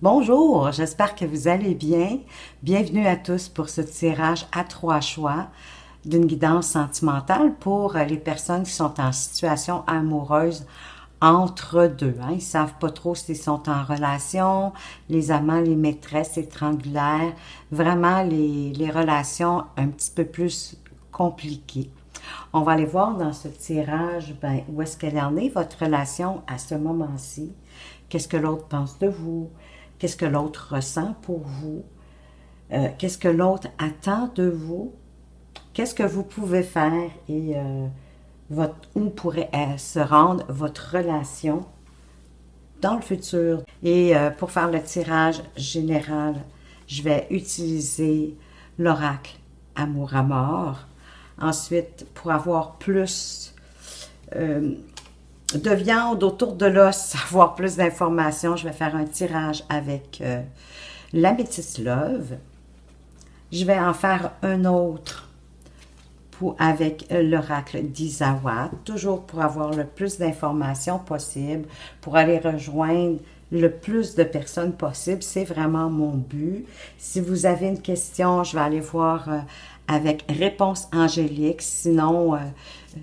Bonjour, j'espère que vous allez bien. Bienvenue à tous pour ce tirage à 3 choix d'une guidance sentimentale pour les personnes qui sont en situation amoureuse entre deux. Ils ne savent pas trop s'ils sont en relation, les amants, les maîtresses, les triangulaires, vraiment les relations un petit peu plus compliquées. On va aller voir dans ce tirage où est-ce qu'elle en est, votre relation à ce moment-ci. Qu'est-ce que l'autre pense de vous? Qu'est-ce que l'autre ressent pour vous? Qu'est-ce que l'autre attend de vous? Qu'est-ce que vous pouvez faire et où pourrait se rendre votre relation dans le futur? Et pour faire le tirage général, je vais utiliser l'oracle Amour à mort. Ensuite, pour avoir plus de viande autour de l'os, avoir plus d'informations, je vais faire un tirage avec l'améthyste Love. Je vais en faire un autre avec l'oracle d'Izawa, toujours pour avoir le plus d'informations possible, pour aller rejoindre le plus de personnes possible. C'est vraiment mon but. Si vous avez une question, je vais aller voir avec réponse angélique. Sinon,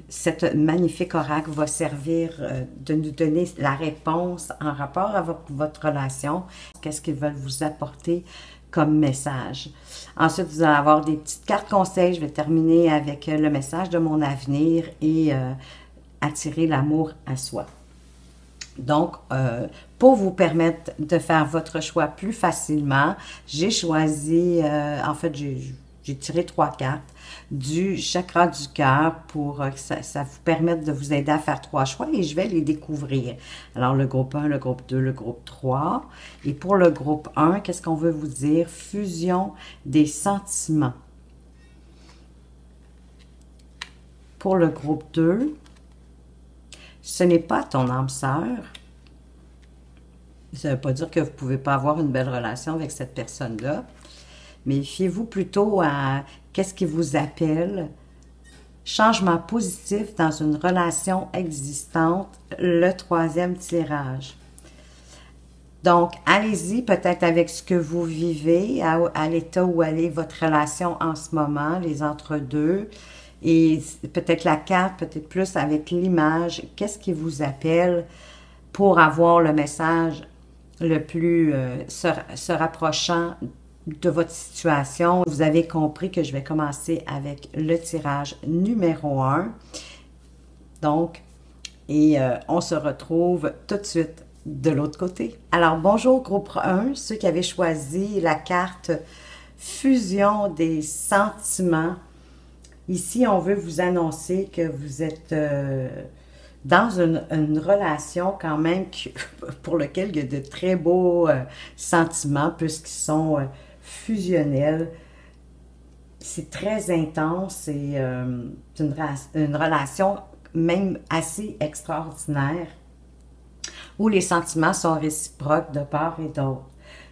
cette magnifique oracle va servir de nous donner la réponse en rapport avec votre relation. Qu'est-ce qu'ils veulent vous apporter comme message. Ensuite, vous allez avoir des petites cartes conseils. Je vais terminer avec le message de mon avenir et attirer l'amour à soi. Donc, pour vous permettre de faire votre choix plus facilement, j'ai choisi, en fait, j'ai tiré 3 cartes du chakra du cœur pour que ça vous permette de vous aider à faire 3 choix et je vais les découvrir. Alors, le groupe 1, le groupe 2, le groupe 3. Et pour le groupe 1, qu'est-ce qu'on veut vous dire? Fusion des sentiments. Pour le groupe 2, ce n'est pas ton âme sœur. Ça ne veut pas dire que vous ne pouvez pas avoir une belle relation avec cette personne-là. Mais fiez-vous plutôt à qu'est-ce qui vous appelle. Changement positif dans une relation existante, le 3e tirage. Donc, allez-y peut-être avec ce que vous vivez, à l'état où elle est votre relation en ce moment, les entre-deux. Et peut-être la carte, peut-être plus avec l'image. Qu'est-ce qui vous appelle pour avoir le message le plus se rapprochant de votre situation? Vous avez compris que je vais commencer avec le tirage numéro 1. Donc, et on se retrouve tout de suite de l'autre côté. Alors, bonjour groupe 1, ceux qui avaient choisi la carte fusion des sentiments. Ici, on veut vous annoncer que vous êtes dans une relation quand même pour laquelle il y a de très beaux sentiments puisqu'ils sont fusionnels. C'est très intense et une relation même assez extraordinaire où les sentiments sont réciproques de part et d'autre.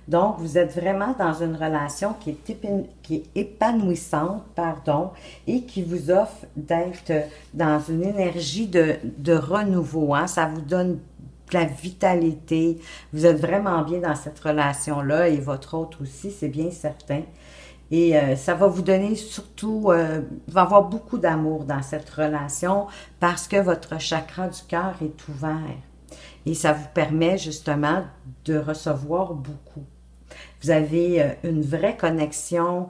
Donc, vous êtes vraiment dans une relation qui est épanouissante, et qui vous offre d'être dans une énergie de renouveau. Ça vous donne de la vitalité. Vous êtes vraiment bien dans cette relation-là et votre autre aussi, c'est bien certain. Et ça va vous donner surtout, va avoir beaucoup d'amour dans cette relation parce que votre chakra du cœur est ouvert. Et ça vous permet justement de recevoir beaucoup. Vous avez une vraie connexion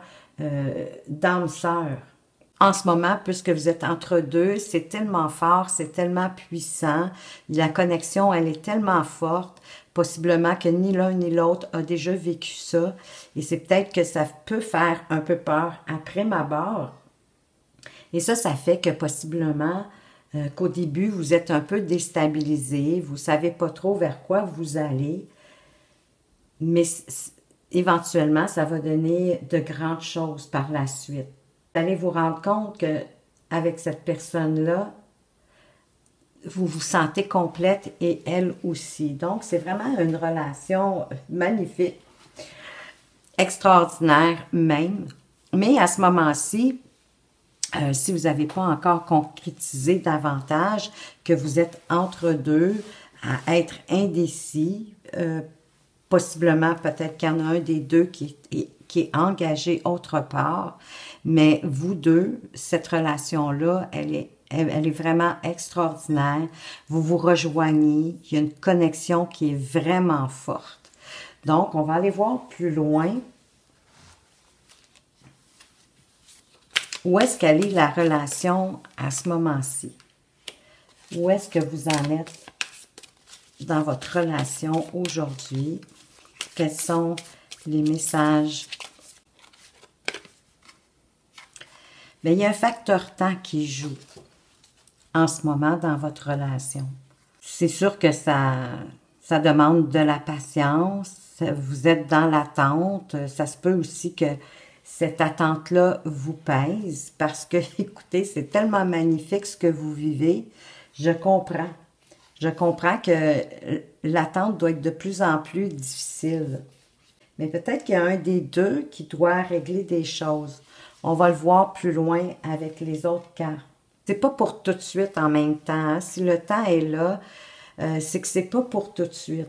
d'âme-sœur. En ce moment, puisque vous êtes entre deux, c'est tellement fort, c'est tellement puissant. La connexion, elle est tellement forte, possiblement que ni l'un ni l'autre a déjà vécu ça. Et c'est peut-être que ça peut faire un peu peur après ma barre. Et ça fait que possiblement qu'au début, vous êtes un peu déstabilisé, vous ne savez pas trop vers quoi vous allez, mais éventuellement, ça va donner de grandes choses par la suite. Vous allez vous rendre compte qu'avec cette personne-là, vous vous sentez complète et elle aussi. Donc, c'est vraiment une relation magnifique, extraordinaire même. Mais à ce moment-ci, si vous n'avez pas encore concrétisé davantage, que vous êtes entre deux, à être indécis, possiblement, peut-être qu'il y en a un des deux qui est engagé autre part, mais vous deux, cette relation-là, elle est vraiment extraordinaire. Vous vous rejoignez, il y a une connexion qui est vraiment forte. Donc, on va aller voir plus loin. Où est-ce qu'elle est la relation à ce moment-ci? Où est-ce que vous en êtes dans votre relation aujourd'hui? Quels sont les messages? Bien, il y a un facteur temps qui joue en ce moment dans votre relation. C'est sûr que ça demande de la patience. Vous êtes dans l'attente. Ça se peut aussi que cette attente-là vous pèse parce que, écoutez, c'est tellement magnifique ce que vous vivez. Je comprends. Je comprends que l'attente doit être de plus en plus difficile. Mais peut-être qu'il y a un des deux qui doit régler des choses. On va le voir plus loin avec les autres cartes. C'est pas pour tout de suite en même temps. Hein. Si le temps est là, c'est que c'est pas pour tout de suite.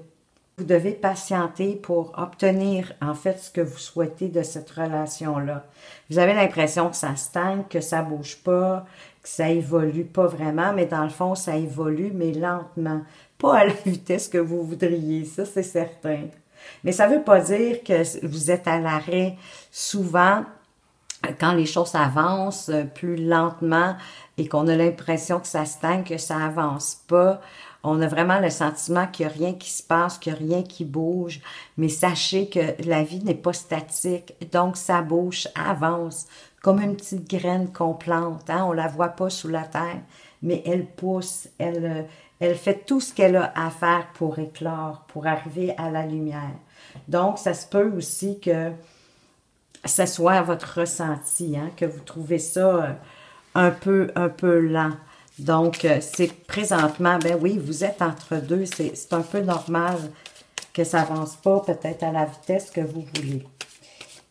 Vous devez patienter pour obtenir, en fait, ce que vous souhaitez de cette relation-là. Vous avez l'impression que ça stagne, que ça bouge pas, que ça évolue pas vraiment, mais dans le fond, ça évolue, mais lentement. Pas à la vitesse que vous voudriez, ça, c'est certain. Mais ça veut pas dire que vous êtes à l'arrêt. Souvent, quand les choses avancent plus lentement et qu'on a l'impression que ça stagne, que ça avance pas, on a vraiment le sentiment qu'il n'y a rien qui se passe, qu'il n'y a rien qui bouge. Mais sachez que la vie n'est pas statique. Donc, ça bouge, avance, comme une petite graine qu'on plante. Hein? On ne la voit pas sous la terre, mais elle pousse. Elle fait tout ce qu'elle a à faire pour éclore, pour arriver à la lumière. Donc, ça se peut aussi que ce soit votre ressenti, hein? Que vous trouvez ça un peu lent. Donc, c'est présentement, ben oui, vous êtes entre deux, c'est un peu normal que ça avance pas peut-être à la vitesse que vous voulez.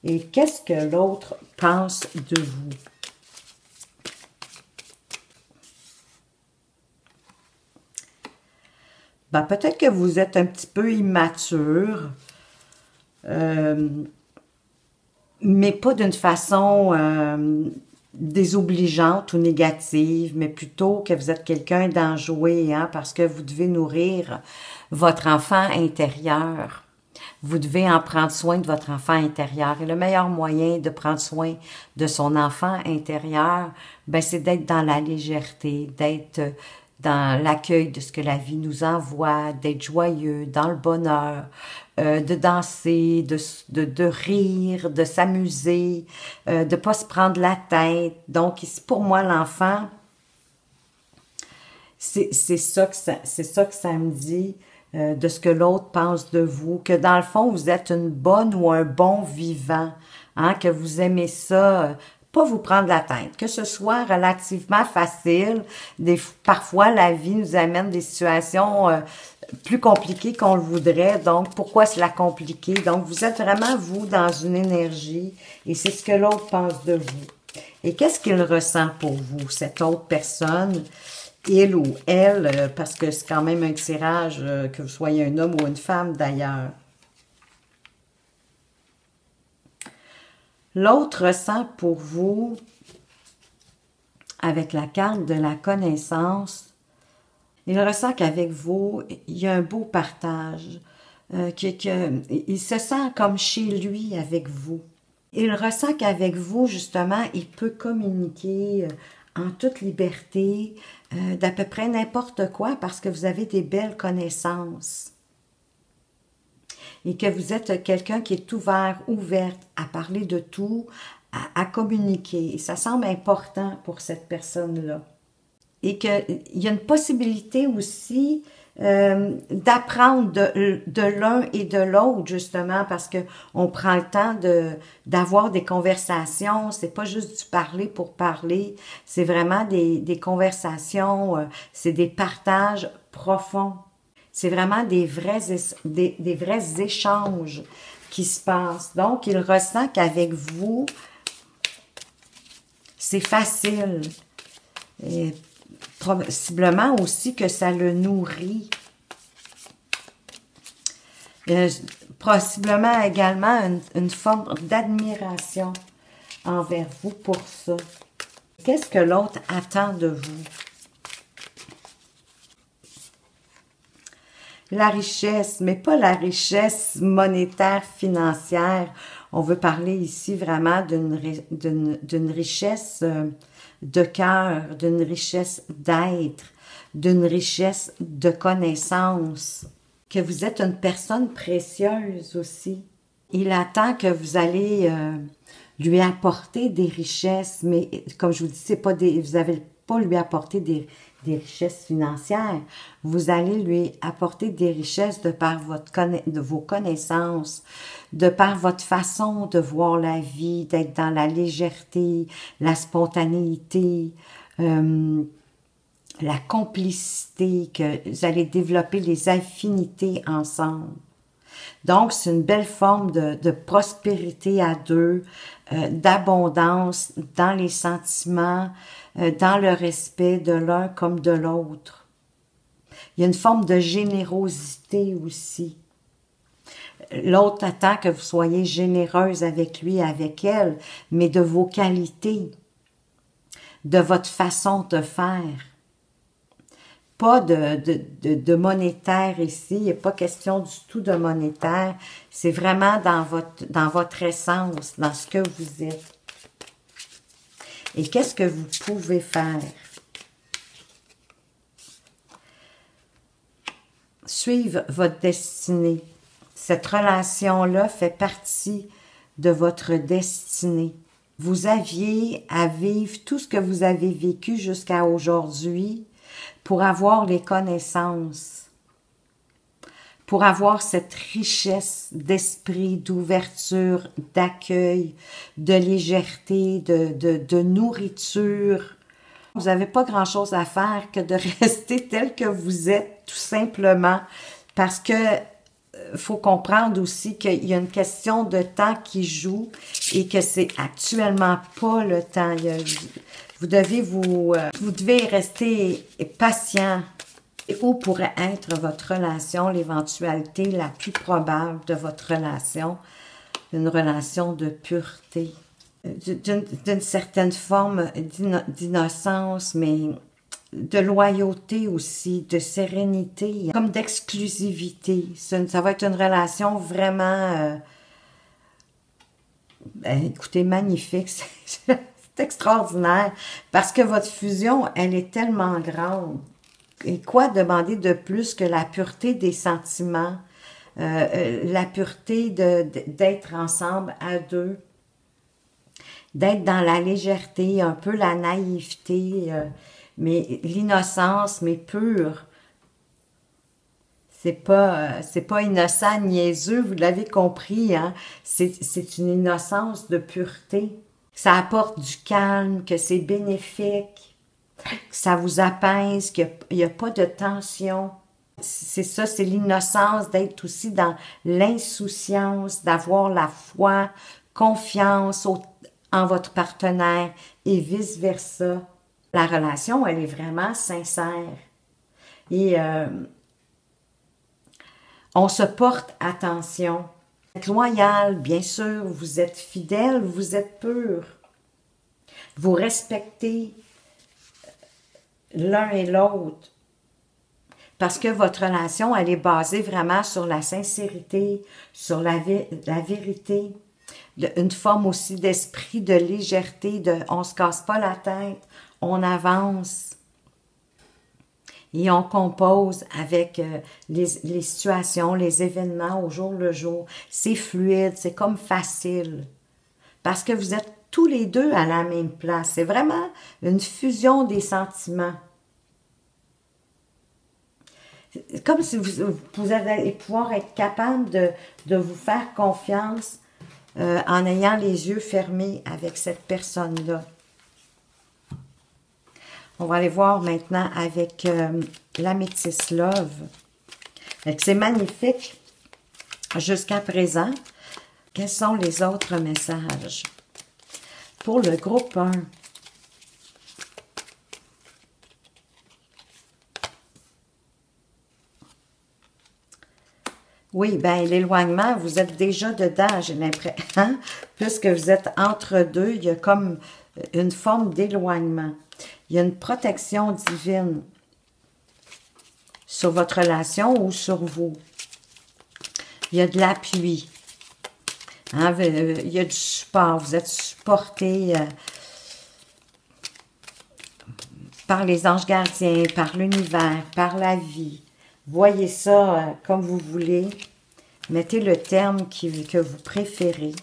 Et qu'est-ce que l'autre pense de vous? Ben, peut-être que vous êtes un petit peu immature, mais pas d'une façon désobligeante ou négative, mais plutôt que vous êtes quelqu'un d'enjoué, hein, parce que vous devez nourrir votre enfant intérieur. Vous devez en prendre soin de votre enfant intérieur. Et le meilleur moyen de prendre soin de son enfant intérieur, ben, c'est d'être dans la légèreté, d'être dans l'accueil de ce que la vie nous envoie, d'être joyeux, dans le bonheur, de danser, de rire, de s'amuser, de pas se prendre la tête. Donc, pour moi, l'enfant, c'est ça que ça me dit de ce que l'autre pense de vous, que dans le fond, vous êtes une bonne ou un bon vivant, hein, que vous aimez ça, pas vous prendre la tête, que ce soit relativement facile. Parfois, la vie nous amène des situations plus compliquées qu'on le voudrait, donc pourquoi se la compliquer? Donc, vous êtes vraiment, vous, dans une énergie, et c'est ce que l'autre pense de vous. Et qu'est-ce qu'il ressent pour vous, cette autre personne, il ou elle, parce que c'est quand même un tirage, que vous soyez un homme ou une femme d'ailleurs. L'autre ressent pour vous, avec la carte de la connaissance, il ressent qu'avec vous, il y a un beau partage, il se sent comme chez lui avec vous. Il ressent qu'avec vous, justement, il peut communiquer en toute liberté, d'à peu près n'importe quoi, parce que vous avez des belles connaissances. Et que vous êtes quelqu'un qui est ouverte à parler de tout, à communiquer. Et ça semble important pour cette personne-là. Et qu'il y a une possibilité aussi d'apprendre de l'un et de l'autre, justement, parce qu'on prend le temps d'avoir des conversations. C'est pas juste du parler pour parler, c'est vraiment des conversations, c'est des partages profonds. C'est vraiment des vrais échanges qui se passent. Donc, il ressent qu'avec vous, c'est facile. Et possiblement aussi que ça le nourrit. Euh, Possiblement également une forme d'admiration envers vous pour ça. Qu'est-ce que l'autre attend de vous? La richesse, mais pas la richesse monétaire, financière. On veut parler ici vraiment d'une richesse de cœur, d'une richesse d'être, d'une richesse de connaissance. Que vous êtes une personne précieuse aussi. Il attend que vous allez lui apporter des richesses, mais comme je vous dis, c'est pas vous n'allez pas lui apporter des richesses financières. Vous allez lui apporter des richesses de par de vos connaissances, de par votre façon de voir la vie, d'être dans la légèreté, la spontanéité, la complicité, que vous allez développer les affinités ensemble. Donc, c'est une belle forme de prospérité à deux, d'abondance dans les sentiments, dans le respect de l'un comme de l'autre. Il y a une forme de générosité aussi. L'autre attend que vous soyez généreuse avec lui, avec elle, mais de vos qualités, de votre façon de faire. Pas de monétaire ici, il n'est pas question du tout de monétaire, c'est vraiment dans votre essence, dans ce que vous êtes. Et qu'est-ce que vous pouvez faire? Suivre votre destinée. Cette relation-là fait partie de votre destinée. Vous aviez à vivre tout ce que vous avez vécu jusqu'à aujourd'hui pour avoir les connaissances, pour avoir cette richesse d'esprit, d'ouverture, d'accueil, de légèreté, de nourriture. Vous n'avez pas grand-chose à faire que de rester tel que vous êtes, tout simplement, parce que faut comprendre aussi qu'il y a une question de temps qui joue et que c'est actuellement pas le temps. Vous devez rester patient. Où pourrait être votre relation, l'éventualité la plus probable de votre relation, une relation de pureté, d'une certaine forme d'innocence, mais de loyauté aussi, de sérénité, comme d'exclusivité. Ça va être une relation vraiment, écoutez, magnifique. C'est extraordinaire parce que votre fusion, elle est tellement grande. Et quoi demander de plus que la pureté des sentiments, la pureté d'être ensemble à deux, d'être dans la légèreté, un peu la naïveté, mais l'innocence, mais pure. C'est pas innocent, niaiseux, vous l'avez compris, hein? C'est une innocence de pureté. Ça apporte du calme, que c'est bénéfique, que ça vous apaise, qu'il n'y a pas de tension. C'est ça, c'est l'innocence d'être aussi dans l'insouciance, d'avoir la foi, confiance en votre partenaire et vice-versa. La relation, elle est vraiment sincère. Et on se porte attention. Vous êtes loyal, bien sûr, vous êtes fidèle, vous êtes pur. Vous respectez l'un et l'autre. Parce que votre relation, elle est basée vraiment sur la sincérité, sur la vérité, une forme aussi d'esprit, de légèreté, on se casse pas la tête, on avance. Et on compose avec les situations, les événements au jour le jour. C'est fluide, c'est comme facile. Parce que vous êtes tous les deux à la même place. C'est vraiment une fusion des sentiments. Comme si vous allez pouvoir être capable de vous faire confiance en ayant les yeux fermés avec cette personne-là. On va aller voir maintenant avec l'Améthyste Love. C'est magnifique jusqu'à présent. Quels sont les autres messages? Pour le groupe 1. Oui, bien, l'éloignement, vous êtes déjà dedans, j'ai l'impression. Hein? Puisque vous êtes entre deux, il y a comme une forme d'éloignement. Il y a une protection divine sur votre relation ou sur vous. Il y a de l'appui. Hein? Il y a du support. Vous êtes supporté par les anges gardiens, par l'univers, par la vie. Voyez ça comme vous voulez. Mettez le terme que vous préférez.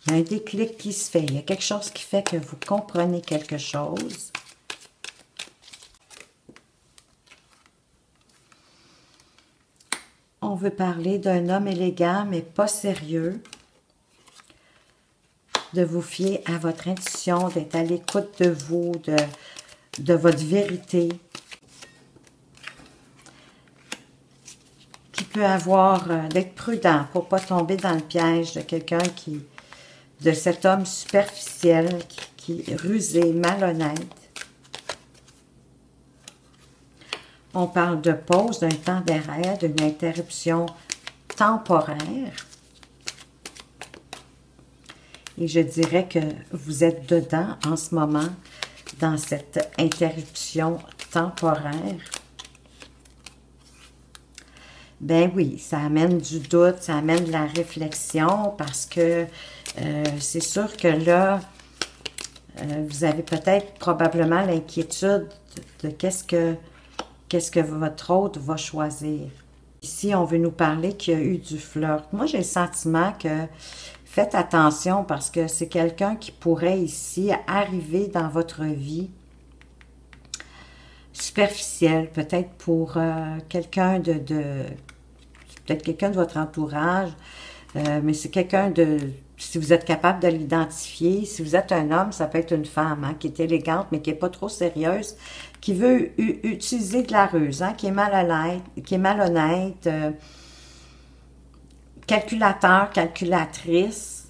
Il y a un déclic qui se fait. Il y a quelque chose qui fait que vous comprenez quelque chose. On veut parler d'un homme élégant, mais pas sérieux. De vous fier à votre intuition, d'être à l'écoute de vous, de votre vérité. Qui peut avoir, d'être prudent pour ne pas tomber dans le piège de quelqu'un de cet homme superficiel, qui est rusé, malhonnête. On parle de pause, d'un temps d'arrêt, d'une interruption temporaire. Et je dirais que vous êtes dedans en ce moment, dans cette interruption temporaire. Ben oui, ça amène du doute, ça amène de la réflexion parce que c'est sûr que là, vous avez peut-être probablement l'inquiétude de qu'est-ce que votre hôte va choisir. Ici, on veut nous parler qu'il y a eu du flirt. Moi, j'ai le sentiment que faites attention parce que c'est quelqu'un qui pourrait ici arriver dans votre vie superficiel, peut-être pour quelqu'un peut-être quelqu'un de votre entourage, mais c'est quelqu'un si vous êtes capable de l'identifier, si vous êtes un homme, ça peut être une femme hein, qui est élégante, mais qui n'est pas trop sérieuse, qui veut utiliser de la ruse, hein, qui est malhonnête, calculateur, calculatrice.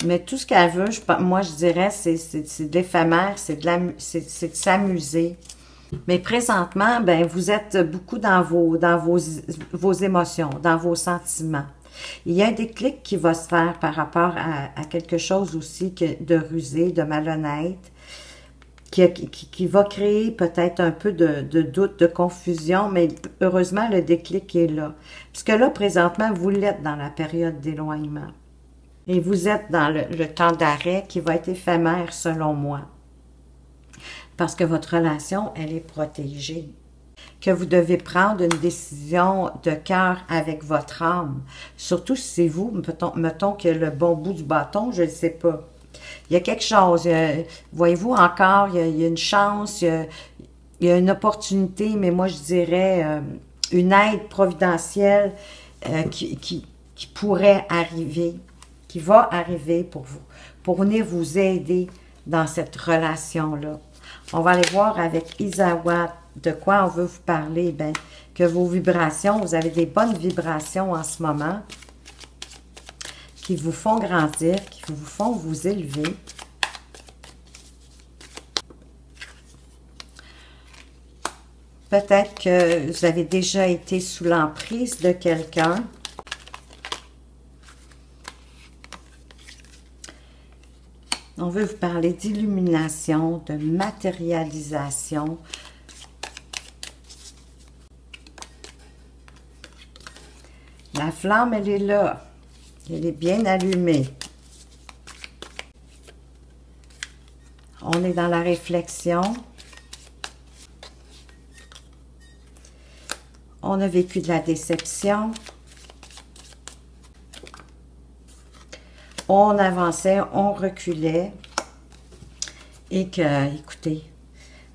Mais tout ce qu'elle veut, moi je dirais, c'est de l'éphémère, c'est de s'amuser. Mais présentement, ben, vous êtes beaucoup dans vos émotions, dans vos sentiments. Il y a un déclic qui va se faire par rapport à quelque chose aussi de rusé, de malhonnête, qui va créer peut-être un peu de doute, de confusion, mais heureusement, le déclic est là. Parce que là, présentement, vous l'êtes dans la période d'éloignement. Et vous êtes dans le temps d'arrêt qui va être éphémère selon moi. Parce que votre relation, elle est protégée. Que vous devez prendre une décision de cœur avec votre âme. Surtout si c'est vous, mettons que le bon bout du bâton, je ne sais pas. Il y a quelque chose, voyez-vous encore, il y a une chance, il y a une opportunité, mais moi je dirais une aide providentielle qui pourrait arriver, qui va arriver pour vous, pour venir vous aider dans cette relation-là. On va aller voir avec Isawa de quoi on veut vous parler. Ben, que vos vibrations, vous avez des bonnes vibrations en ce moment qui vous font grandir, qui vous font vous élever. Peut-être que vous avez déjà été sous l'emprise de quelqu'un. On veut vous parler d'illumination, de matérialisation. La flamme, elle est là. Elle est bien allumée. On est dans la réflexion. On a vécu de la déception. On avançait, on reculait. Et que, écoutez,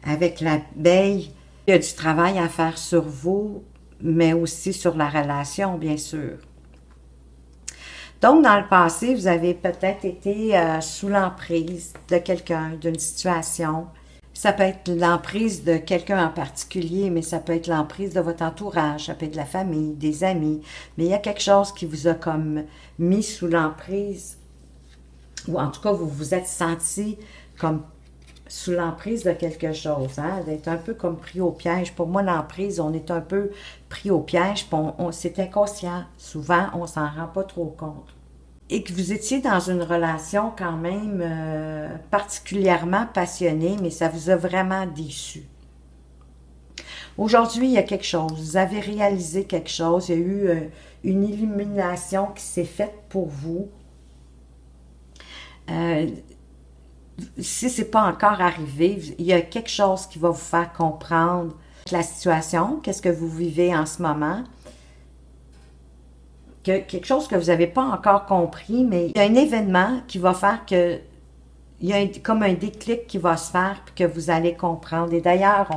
avec l'abeille, il y a du travail à faire sur vous, mais aussi sur la relation, bien sûr. Donc, dans le passé, vous avez peut-être été sous l'emprise de quelqu'un, d'une situation. Ça peut être l'emprise de quelqu'un en particulier, mais ça peut être l'emprise de votre entourage, ça peut être de la famille, des amis. Mais il y a quelque chose qui vous a comme mis sous l'emprise, ou en tout cas, vous vous êtes senti comme sous l'emprise de quelque chose, hein, d'être un peu comme pris au piège. Pour moi, l'emprise, on est un peu pris au piège, puis c'est inconscient. Souvent, on s'en rend pas trop compte. Et que vous étiez dans une relation quand même particulièrement passionnée, mais ça vous a vraiment déçu. Aujourd'hui, il y a quelque chose. Vous avez réalisé quelque chose. Il y a eu une illumination qui s'est faite pour vous. Si ce n'est pas encore arrivé, il y a quelque chose qui va vous faire comprendre la situation, qu'est-ce que vous vivez en ce moment, quelque chose que vous n'avez pas encore compris, mais il y a un événement qui va faire que, il y a comme un déclic qui va se faire, puis que vous allez comprendre. Et d'ailleurs,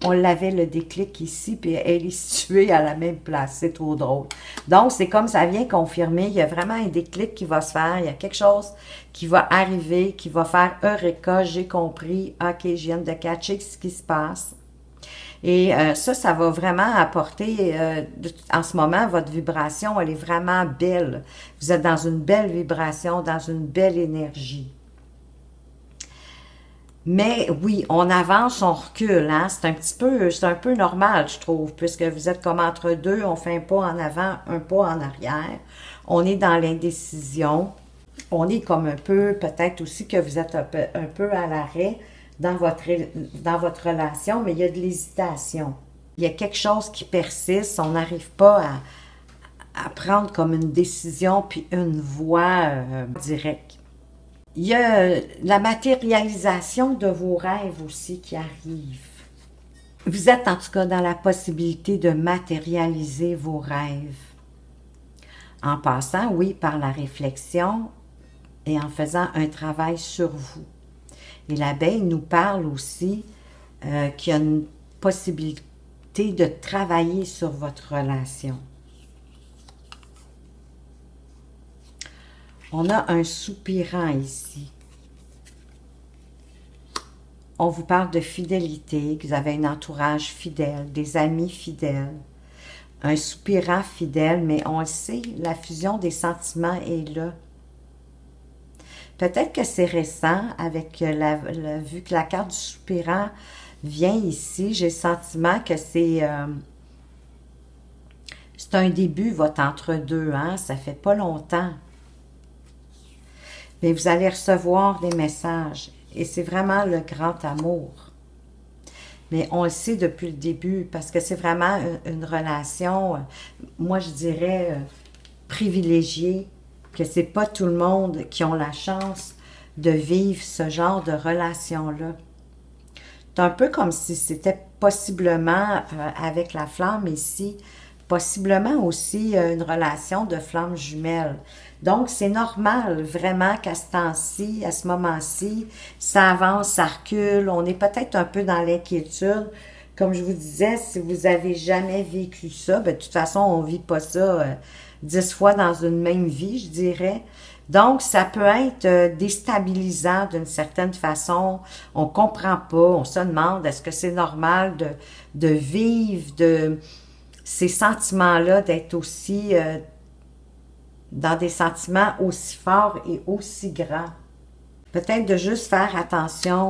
on l'avait le déclic ici, puis elle est située à la même place. C'est trop drôle. Donc, c'est comme ça vient confirmer. Il y a vraiment un déclic qui va se faire. Il y a quelque chose qui va arriver, qui va faire Eureka, j'ai compris. OK, je viens de catcher ce qui se passe. Et ça va vraiment apporter, en ce moment, votre vibration, elle est vraiment belle. Vous êtes dans une belle vibration, dans une belle énergie. Mais oui, on avance, on recule, hein? C'est un peu normal, je trouve, puisque vous êtes comme entre deux, on fait un pas en avant, un pas en arrière. On est dans l'indécision. On est comme un peu, peut-être aussi que vous êtes un peu à l'arrêt dans votre relation, mais il y a de l'hésitation. Il y a quelque chose qui persiste, on n'arrive pas à prendre comme une décision puis une voie directe. Il y a la matérialisation de vos rêves aussi qui arrive. Vous êtes en tout cas dans la possibilité de matérialiser vos rêves. En passant, oui, par la réflexion et en faisant un travail sur vous. Et l'abeille nous parle aussi qu'il y a une possibilité de travailler sur votre relation. On a un soupirant ici. On vous parle de fidélité, que vous avez un entourage fidèle, des amis fidèles. Un soupirant fidèle, mais on le sait, la fusion des sentiments est là. Peut-être que c'est récent, avec vu que la carte du soupirant vient ici, j'ai le sentiment que c'est un début, votre entre-deux, hein? Ça fait pas longtemps. Mais vous allez recevoir des messages. Et c'est vraiment le grand amour. Mais on le sait depuis le début, parce que c'est vraiment une relation, moi je dirais, privilégiée, que c'est pas tout le monde qui ont la chance de vivre ce genre de relation-là. C'est un peu comme si c'était possiblement, avec la flamme ici, possiblement aussi une relation de flamme jumelle. Donc, c'est normal vraiment qu'à ce temps-ci, à ce moment-ci, ça avance, ça recule, on est peut-être un peu dans l'inquiétude. Comme je vous disais, si vous n'avez jamais vécu ça, ben, de toute façon, on ne vit pas ça 10 fois dans une même vie, je dirais. Donc, ça peut être déstabilisant d'une certaine façon. On ne comprend pas, on se demande, est-ce que c'est normal de vivre ces sentiments-là, d'être aussi dans des sentiments aussi forts et aussi grands. Peut-être de juste faire attention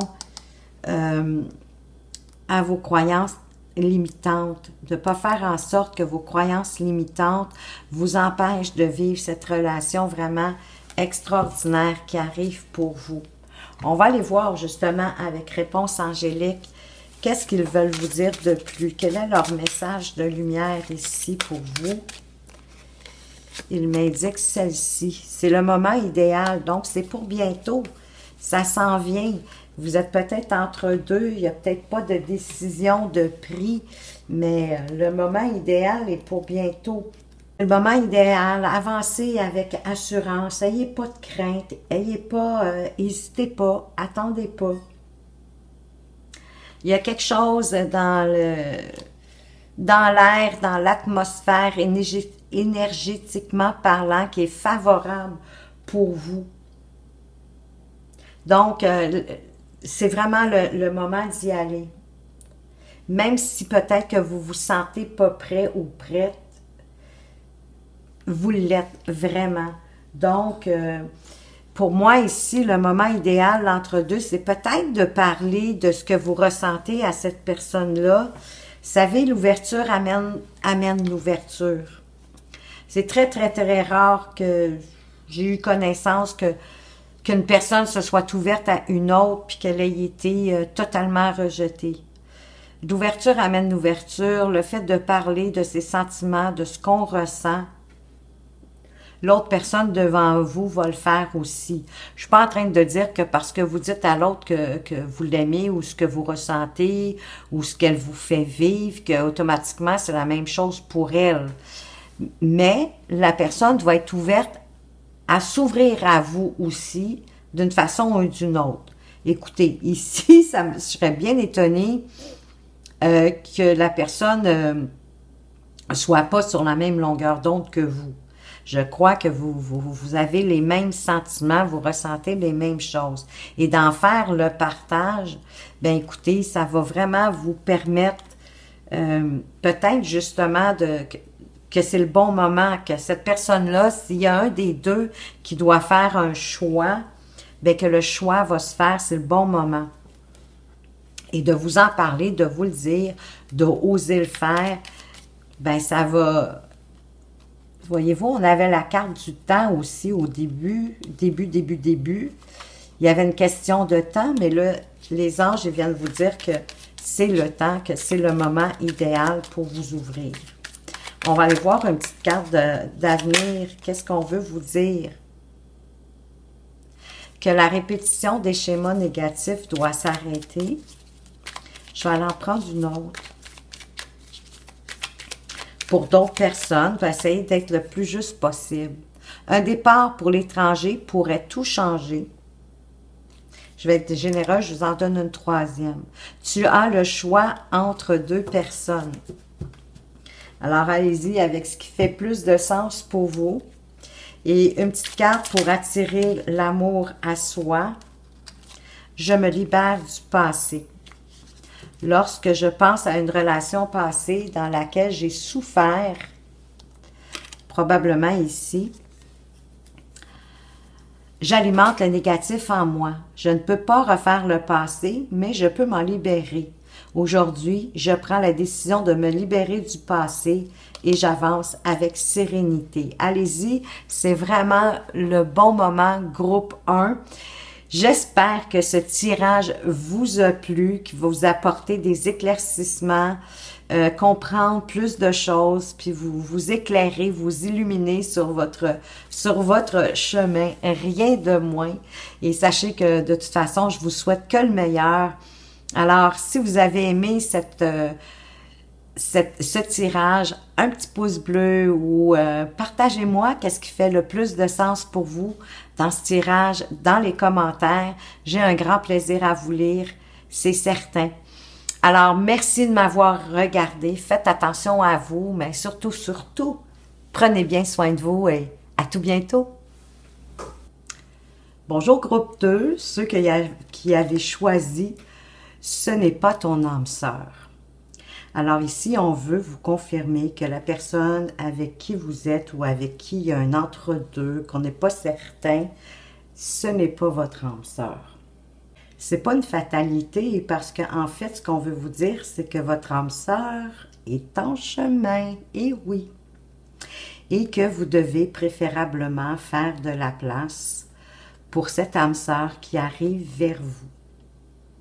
à vos croyances limitantes, de ne pas faire en sorte que vos croyances limitantes vous empêchent de vivre cette relation vraiment extraordinaire qui arrive pour vous. On va aller voir justement avec Réponse Angélique, qu'est-ce qu'ils veulent vous dire de plus? Quel est leur message de lumière ici pour vous? Il m'indique celle-ci. C'est le moment idéal, donc c'est pour bientôt. Ça s'en vient. Vous êtes peut-être entre deux, il n'y a peut-être pas de décision de prix, mais le moment idéal est pour bientôt. Le moment idéal, avancez avec assurance, n'ayez pas de crainte, n'hésitez pas, attendez pas. Il y a quelque chose dans l'air, dans l'atmosphère, énergétiquement parlant, qui est favorable pour vous. Donc, c'est vraiment le moment d'y aller. Même si peut-être que vous vous sentez pas prêt ou prête, vous l'êtes vraiment. Donc, pour moi ici, le moment idéal entre deux, c'est peut-être de parler de ce que vous ressentez à cette personne-là. Vous savez, l'ouverture amène l'ouverture. C'est très, très, très rare que j'ai eu connaissance qu'une personne se soit ouverte à une autre puis qu'elle ait été totalement rejetée. L'ouverture amène l'ouverture, le fait de parler de ses sentiments, de ce qu'on ressent. L'autre personne devant vous va le faire aussi. Je suis pas en train de dire que parce que vous dites à l'autre que vous l'aimez ou ce que vous ressentez ou ce qu'elle vous fait vivre, qu'automatiquement c'est la même chose pour elle. Mais la personne doit être ouverte à s'ouvrir à vous aussi d'une façon ou d'une autre. Écoutez, ici, je serais bien étonnée que la personne soit pas sur la même longueur d'onde que vous. Je crois que vous avez les mêmes sentiments, vous ressentez les mêmes choses. Et d'en faire le partage, ben écoutez, ça va vraiment vous permettre peut-être justement que c'est le bon moment, que cette personne-là, s'il y a un des deux qui doit faire un choix, ben que le choix va se faire, c'est le bon moment. Et de vous en parler, de vous le dire, d'oser le faire, ben ça va... Voyez-vous, on avait la carte du temps aussi au début. Il y avait une question de temps, mais là, les anges viennent vous dire que c'est le temps, que c'est le moment idéal pour vous ouvrir. On va aller voir une petite carte d'avenir. Qu'est-ce qu'on veut vous dire? Que la répétition des schémas négatifs doit s'arrêter. Je vais aller en prendre une autre. Pour d'autres personnes, va essayer d'être le plus juste possible. Un départ pour l'étranger pourrait tout changer. Je vais être généreuse, je vous en donne une troisième. Tu as le choix entre deux personnes. Alors, allez-y avec ce qui fait plus de sens pour vous. Et une petite carte pour attirer l'amour à soi. Je me libère du passé. Lorsque je pense à une relation passée dans laquelle j'ai souffert, probablement ici, j'alimente le négatif en moi. Je ne peux pas refaire le passé, mais je peux m'en libérer. Aujourd'hui, je prends la décision de me libérer du passé et j'avance avec sérénité. Allez-y, c'est vraiment le bon moment, groupe 1. J'espère que ce tirage vous a plu, qu'il va vous apporter des éclaircissements, comprendre plus de choses, puis vous éclairer, vous illuminer sur votre chemin, rien de moins. Et sachez que de toute façon, je vous souhaite que le meilleur. Alors, si vous avez aimé ce tirage, un petit pouce bleu ou partagez-moi qu'est-ce qui fait le plus de sens pour vous dans ce tirage, dans les commentaires. J'ai un grand plaisir à vous lire, c'est certain. Alors, merci de m'avoir regardé. Faites attention à vous, mais surtout, prenez bien soin de vous et à tout bientôt. Bonjour groupe 2, ceux qui avaient choisi « Ce n'est pas ton âme sœur ». Alors ici, on veut vous confirmer que la personne avec qui vous êtes ou avec qui il y a un entre-deux, qu'on n'est pas certain, ce n'est pas votre âme sœur. C'est pas une fatalité parce qu'en fait, ce qu'on veut vous dire, c'est que votre âme sœur est en chemin, et oui. Et que vous devez préférablement faire de la place pour cette âme sœur qui arrive vers vous.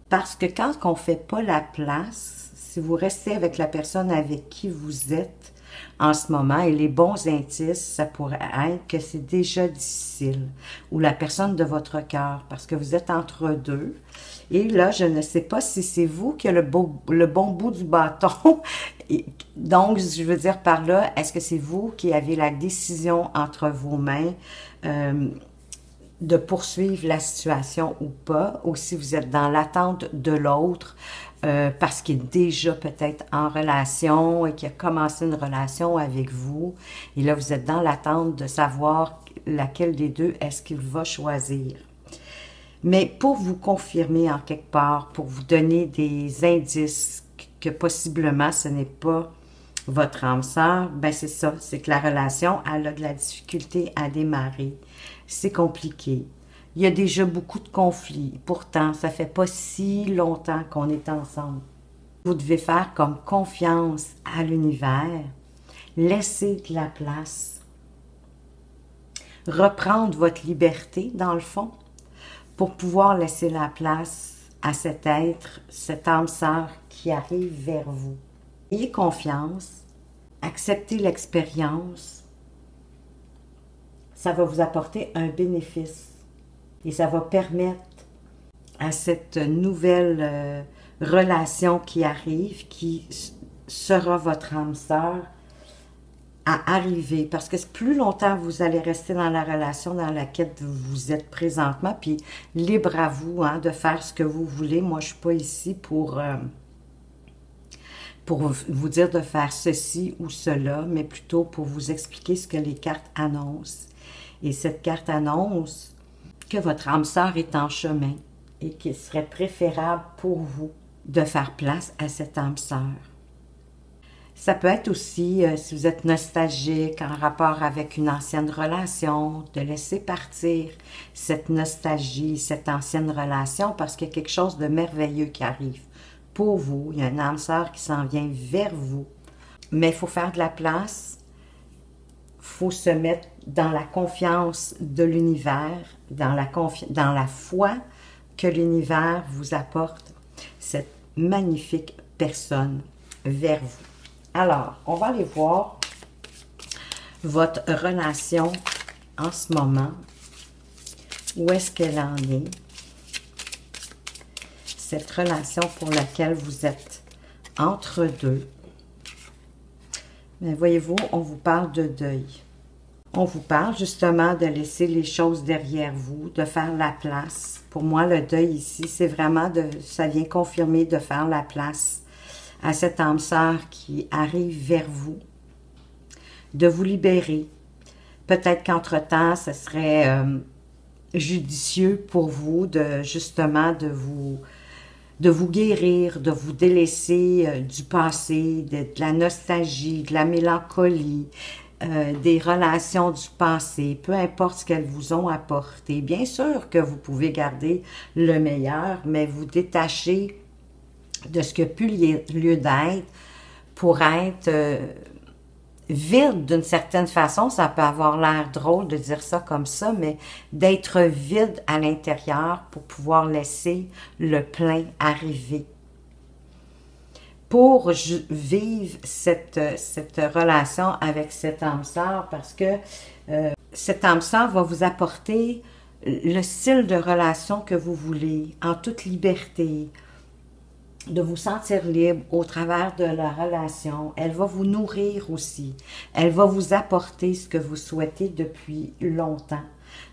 Parce que quand on ne fait pas la place, si vous restez avec la personne avec qui vous êtes en ce moment, et les bons indices, ça pourrait être que c'est déjà difficile, ou la personne de votre cœur, parce que vous êtes entre deux. Et là, je ne sais pas si c'est vous qui avez le bon bout du bâton. Donc, je veux dire par là, est-ce que c'est vous qui avez la décision entre vos mains de poursuivre la situation ou pas, ou si vous êtes dans l'attente de l'autre, parce qu'il est déjà peut-être en relation et qu'il a commencé une relation avec vous. Et là, vous êtes dans l'attente de savoir laquelle des deux est-ce qu'il va choisir. Mais pour vous confirmer en quelque part, pour vous donner des indices que possiblement ce n'est pas votre âme sœur, ben c'est ça, c'est que la relation, elle a de la difficulté à démarrer. C'est compliqué. Il y a déjà beaucoup de conflits. Pourtant, ça fait pas si longtemps qu'on est ensemble. Vous devez faire comme confiance à l'univers. Laisser de la place. Reprendre votre liberté, dans le fond, pour pouvoir laisser la place à cet être, cette âme sœur qui arrive vers vous. Ayez confiance, acceptez l'expérience. Ça va vous apporter un bénéfice et ça va permettre à cette nouvelle relation qui arrive, qui sera votre âme sœur, à arriver. Parce que plus longtemps vous allez rester dans la relation dans laquelle vous êtes présentement, puis libre à vous de faire ce que vous voulez. Moi, je ne suis pas ici pour vous dire de faire ceci ou cela, mais plutôt pour vous expliquer ce que les cartes annoncent. Et cette carte annonce que votre âme sœur est en chemin et qu'il serait préférable pour vous de faire place à cette âme sœur. Ça peut être aussi, si vous êtes nostalgique en rapport avec une ancienne relation, de laisser partir cette nostalgie, cette ancienne relation, parce qu'il y a quelque chose de merveilleux qui arrive pour vous. Il y a une âme sœur qui s'en vient vers vous. Mais il faut faire de la place, il faut se mettre dans la confiance de l'univers, dans la foi que l'univers vous apporte cette magnifique personne vers vous. Alors, on va aller voir votre relation en ce moment. Où est-ce qu'elle en est? Cette relation pour laquelle vous êtes entre deux. Mais voyez-vous, on vous parle de deuil. On vous parle justement de laisser les choses derrière vous, de faire la place. Pour moi, le deuil ici, c'est vraiment ça vient confirmer de faire la place à cette âme sœur qui arrive vers vous, de vous libérer. Peut-être qu'entre-temps, ce serait judicieux pour vous justement de vous guérir, de vous délaisser du passé, de la nostalgie, de la mélancolie, des relations du passé, peu importe ce qu'elles vous ont apporté. Bien sûr que vous pouvez garder le meilleur, mais vous détacher de ce qui a pu lieu d'être pour être vide d'une certaine façon. Ça peut avoir l'air drôle de dire ça comme ça, mais d'être vide à l'intérieur pour pouvoir laisser le plein arriver. Pour vivre cette relation avec cette âme sœur, parce que cette âme sœur va vous apporter le style de relation que vous voulez, en toute liberté, de vous sentir libre au travers de la relation. Elle va vous nourrir aussi. Elle va vous apporter ce que vous souhaitez depuis longtemps.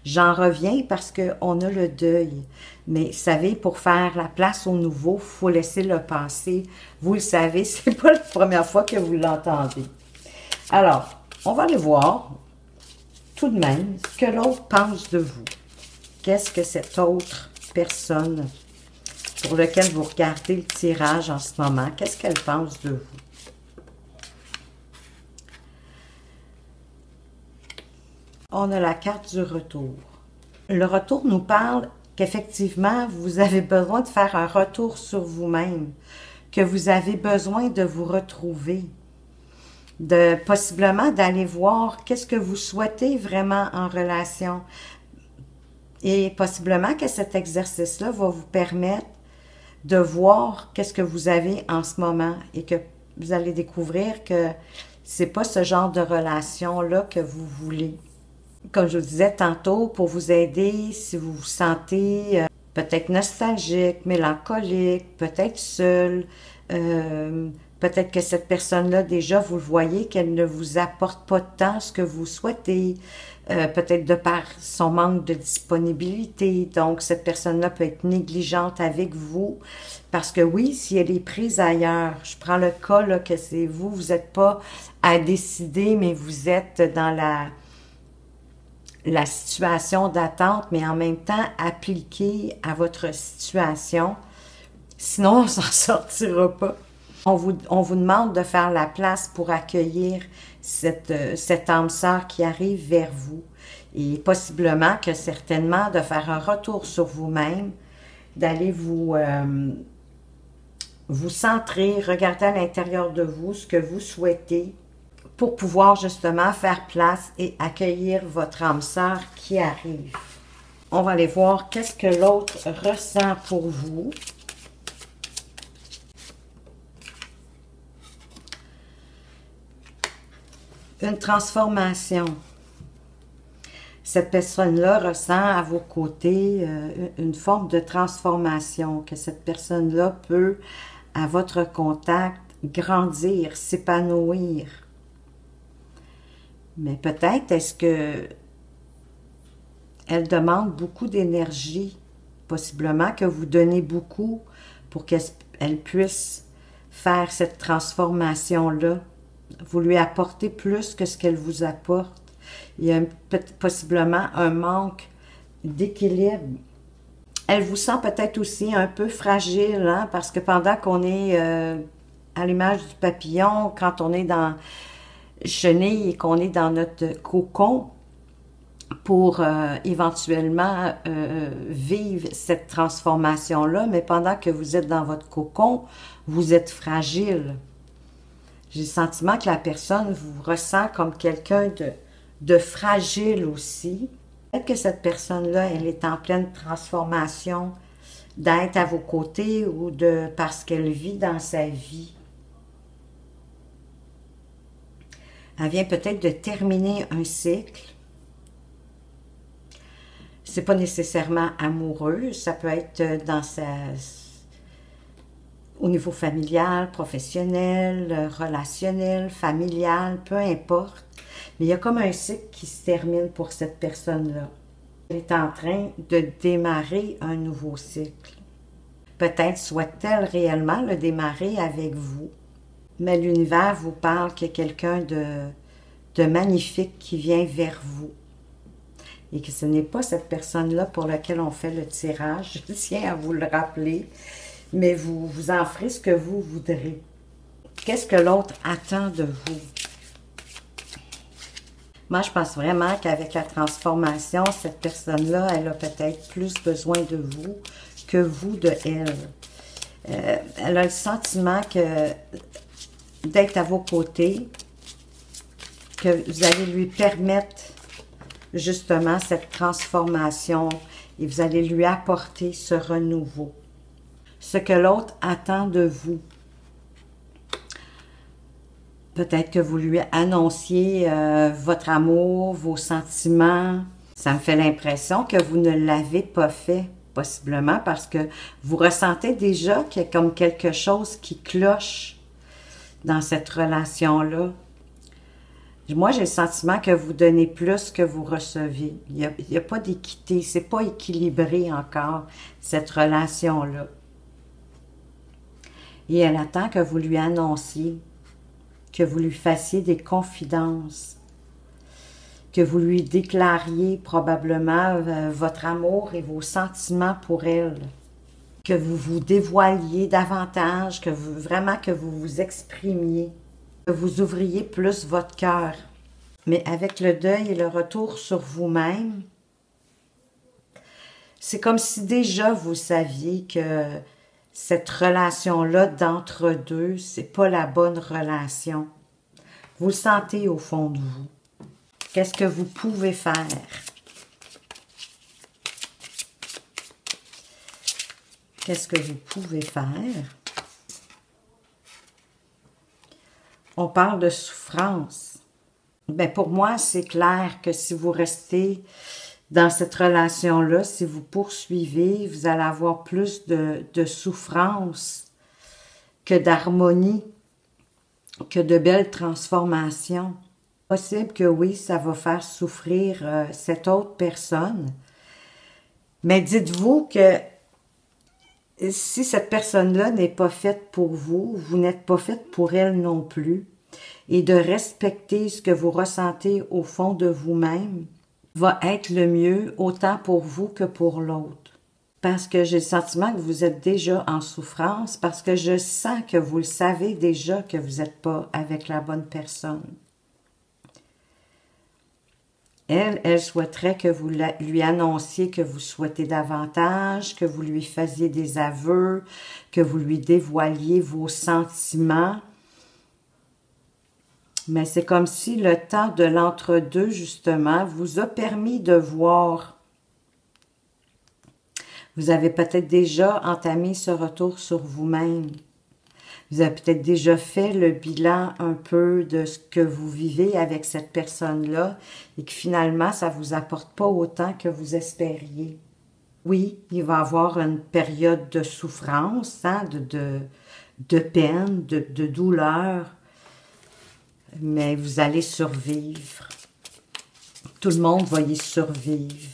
J'en reviens parce qu'on a le deuil. Mais vous savez, pour faire la place au nouveau, il faut laisser le passé. Vous le savez, c'est pas la première fois que vous l'entendez. Alors, on va aller voir tout de même ce que l'autre pense de vous. Qu'est-ce que cette autre personne pour lequel vous regardez le tirage en ce moment, qu'est-ce qu'elle pense de vous? On a la carte du retour. Le retour nous parle qu'effectivement, vous avez besoin de faire un retour sur vous-même, que vous avez besoin de vous retrouver, possiblement d'aller voir qu'est-ce que vous souhaitez vraiment en relation. Et possiblement que cet exercice-là va vous permettre de voir qu'est-ce que vous avez en ce moment et que vous allez découvrir que c'est pas ce genre de relation-là que vous voulez. Comme je vous disais tantôt, pour vous aider, si vous vous sentez peut-être nostalgique, mélancolique, peut-être seul, peut-être que cette personne-là, déjà, vous le voyez, qu'elle ne vous apporte pas tant ce que vous souhaitez, peut-être de par son manque de disponibilité. Donc, cette personne-là peut être négligente avec vous. Parce que oui, si elle est prise ailleurs, je prends le cas là, que c'est vous, vous n'êtes pas à décider, mais vous êtes dans la situation d'attente, mais en même temps appliquée à votre situation. Sinon, on ne s'en sortira pas. On vous demande de faire la place pour accueillir cette âme sœur qui arrive vers vous. Et possiblement que certainement de faire un retour sur vous-même, d'aller vous centrer, regarder à l'intérieur de vous ce que vous souhaitez pour pouvoir justement faire place et accueillir votre âme sœur qui arrive. On va aller voir qu'est-ce que l'autre ressent pour vous. Une transformation. Cette personne-là ressent à vos côtés une forme de transformation, que cette personne-là peut, à votre contact, grandir, s'épanouir. Mais peut-être est-ce que elle demande beaucoup d'énergie, possiblement que vous donnez beaucoup pour qu'elle puisse faire cette transformation-là. Vous lui apportez plus que ce qu'elle vous apporte. Il y a possiblement un manque d'équilibre. Elle vous sent peut-être aussi un peu fragile, hein, parce que pendant qu'on est à l'image du papillon, quand on est dans chenille et qu'on est dans notre cocon, pour éventuellement vivre cette transformation-là, mais pendant que vous êtes dans votre cocon, vous êtes fragile. J'ai le sentiment que la personne vous ressent comme quelqu'un de fragile aussi. Peut-être que cette personne-là, elle est en pleine transformation d'être à vos côtés ou parce qu'elle vit dans sa vie. Elle vient peut-être de terminer un cycle. C'est pas nécessairement amoureux, ça peut être au niveau familial, professionnel, relationnel, familial, peu importe. Mais il y a comme un cycle qui se termine pour cette personne-là. Elle est en train de démarrer un nouveau cycle. Peut-être souhaite-t-elle réellement le démarrer avec vous, mais l'univers vous parle qu'il y a quelqu'un de magnifique qui vient vers vous. Et que ce n'est pas cette personne-là pour laquelle on fait le tirage. Je tiens à vous le rappeler. Mais vous en ferez ce que vous voudrez. Qu'est-ce que l'autre attend de vous? Moi, je pense vraiment qu'avec la transformation, cette personne-là, elle a peut-être plus besoin de vous que vous de elle. Elle a le sentiment d'être à vos côtés, que vous allez lui permettre justement cette transformation et vous allez lui apporter ce renouveau. Ce que l'autre attend de vous. Peut-être que vous lui annonciez votre amour, vos sentiments. Ça me fait l'impression que vous ne l'avez pas fait, possiblement, parce que vous ressentez déjà qu'il y a comme quelque chose qui cloche dans cette relation-là. Moi, j'ai le sentiment que vous donnez plus que vous recevez. Il n'y a pas d'équité, c'est pas équilibré encore, cette relation-là. Et elle attend que vous lui annonciez, que vous lui fassiez des confidences, que vous lui déclariez probablement votre amour et vos sentiments pour elle, que vous vous dévoiliez davantage, que vous vous exprimiez, que vous ouvriez plus votre cœur. Mais avec le deuil et le retour sur vous-même, c'est comme si déjà vous saviez que cette relation-là d'entre-deux, c'est pas la bonne relation. Vous le sentez au fond de vous. Qu'est-ce que vous pouvez faire? Qu'est-ce que vous pouvez faire? On parle de souffrance. Bien, pour moi, c'est clair que si vous restez dans cette relation-là, si vous poursuivez, vous allez avoir plus de souffrance que d'harmonie, que de belles transformations. Possible que oui, ça va faire souffrir cette autre personne. Mais dites-vous que si cette personne-là n'est pas faite pour vous, vous n'êtes pas faite pour elle non plus. Et de respecter ce que vous ressentez au fond de vous-même va être le mieux, autant pour vous que pour l'autre. Parce que j'ai le sentiment que vous êtes déjà en souffrance, parce que je sens que vous le savez déjà que vous n'êtes pas avec la bonne personne. Elle souhaiterait que vous lui annonciez que vous souhaitez davantage, que vous lui faisiez des aveux, que vous lui dévoiliez vos sentiments. Mais c'est comme si le temps de l'entre-deux, justement, vous a permis de voir. Vous avez peut-être déjà entamé ce retour sur vous-même. Vous avez peut-être déjà fait le bilan un peu de ce que vous vivez avec cette personne-là et que finalement, ça ne vous apporte pas autant que vous espériez. Oui, il va y avoir une période de souffrance, hein, de peine, de douleur, mais vous allez survivre. Tout le monde va y survivre.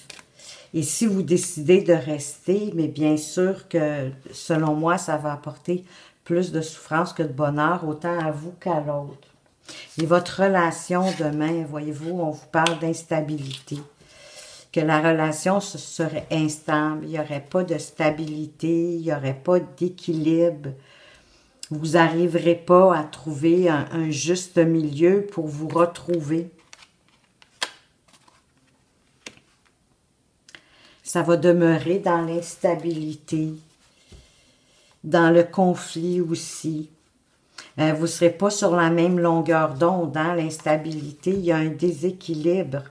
Et si vous décidez de rester, mais bien sûr que, selon moi, ça va apporter plus de souffrance que de bonheur, autant à vous qu'à l'autre. Et votre relation demain, voyez-vous, on vous parle d'instabilité. Que la relation serait instable, il n'y aurait pas de stabilité, il n'y aurait pas d'équilibre. Vous n'arriverez pas à trouver un juste milieu pour vous retrouver. Ça va demeurer dans l'instabilité, dans le conflit aussi. Vous ne serez pas sur la même longueur d'onde, dans l'instabilité. Il y a un déséquilibre.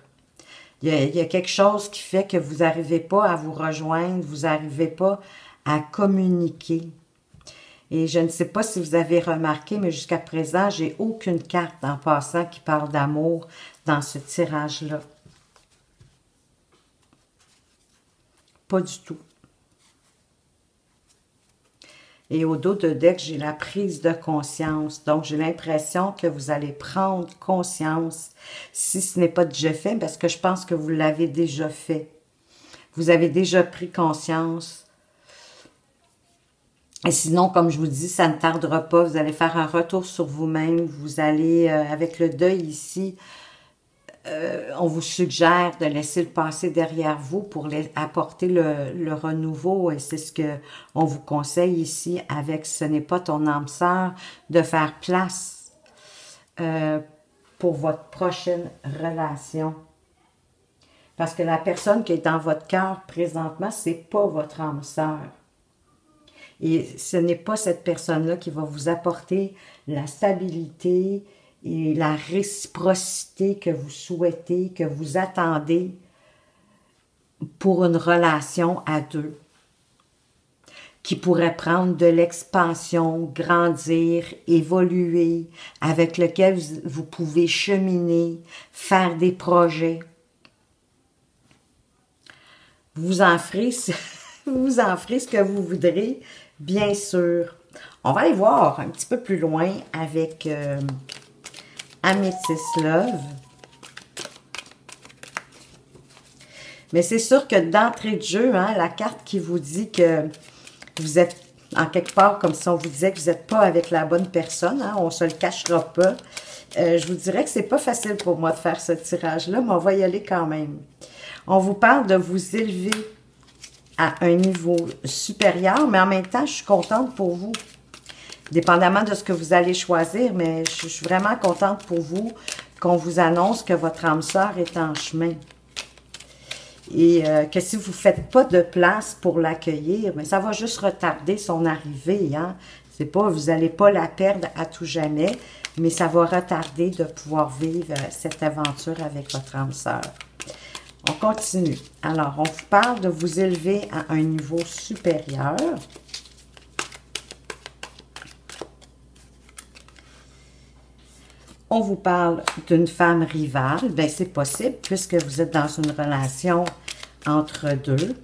Il y a quelque chose qui fait que vous n'arrivez pas à vous rejoindre, vous n'arrivez pas à communiquer. Et je ne sais pas si vous avez remarqué, mais jusqu'à présent, j'ai aucune carte en passant qui parle d'amour dans ce tirage-là. Pas du tout. Et au dos de deck, j'ai la prise de conscience. Donc, j'ai l'impression que vous allez prendre conscience, si ce n'est pas déjà fait, parce que je pense que vous l'avez déjà fait. Vous avez déjà pris conscience. Et sinon, comme je vous dis, ça ne tardera pas. Vous allez faire un retour sur vous-même. Vous allez, avec le deuil ici, on vous suggère de laisser le passé derrière vous pour apporter le renouveau. Et c'est ce qu'on vous conseille ici avec Ce n'est pas ton âme sœur, de faire place pour votre prochaine relation. Parce que la personne qui est dans votre cœur présentement, c'est pas votre âme sœur. Et ce n'est pas cette personne-là qui va vous apporter la stabilité et la réciprocité que vous souhaitez, que vous attendez pour une relation à deux, qui pourrait prendre de l'expansion, grandir, évoluer, avec lequel vous pouvez cheminer, faire des projets. Vous en ferez ce que vous voudrez, bien sûr. On va aller voir un petit peu plus loin avec Amethyst Love. Mais c'est sûr que d'entrée de jeu, hein, la carte qui vous dit que vous êtes en quelque part comme si on vous disait que vous n'êtes pas avec la bonne personne, hein, on ne se le cachera pas. Je vous dirais que c'est pas facile pour moi de faire ce tirage-là, mais on va y aller quand même. On vous parle de vous élever à un niveau supérieur, mais en même temps, je suis contente pour vous. Dépendamment de ce que vous allez choisir, mais je suis vraiment contente pour vous qu'on vous annonce que votre âme sœur est en chemin. Et que si vous ne faites pas de place pour l'accueillir, mais ça va juste retarder son arrivée. Hein? C'est pas, vous n'allez pas la perdre à tout jamais, mais ça va retarder de pouvoir vivre cette aventure avec votre âme sœur. On continue. Alors, on vous parle de vous élever à un niveau supérieur. On vous parle d'une femme rivale. Bien, c'est possible puisque vous êtes dans une relation entre deux.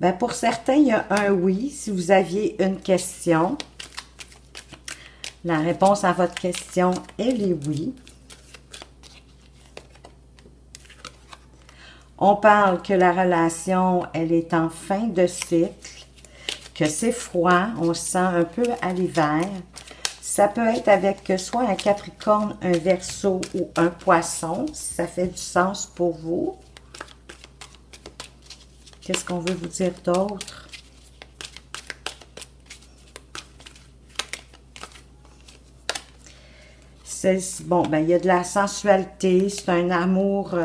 Bien, pour certains, il y a un oui. Si vous aviez une question, la réponse à votre question, elle est oui. On parle que la relation, elle est en fin de cycle, que c'est froid, on se sent un peu à l'hiver. Ça peut être avec soit un Capricorne, un Verseau ou un Poisson, si ça fait du sens pour vous. Qu'est-ce qu'on veut vous dire d'autre? Bon, ben, il y a de la sensualité, c'est un amour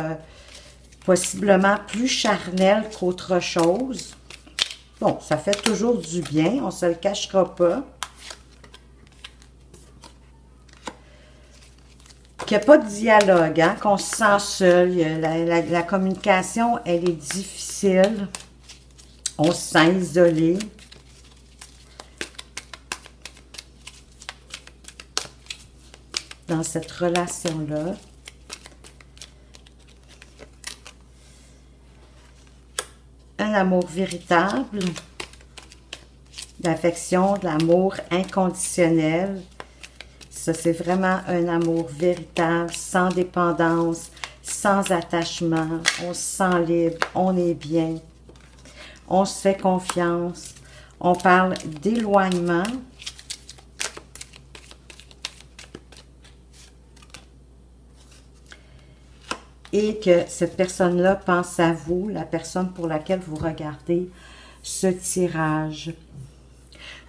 possiblement plus charnel qu'autre chose. Bon, ça fait toujours du bien, on ne se le cachera pas. Qu'il n'y a pas de dialogue, hein, qu'on se sent seul. La communication, elle est difficile. On se sent isolé. Dans cette relation-là. Un amour véritable, l'affection, de l'amour inconditionnel. Ça, c'est vraiment un amour véritable, sans dépendance, sans attachement. On se sent libre, on est bien, on se fait confiance. On parle d'éloignement. Et que cette personne-là pense à vous, la personne pour laquelle vous regardez ce tirage.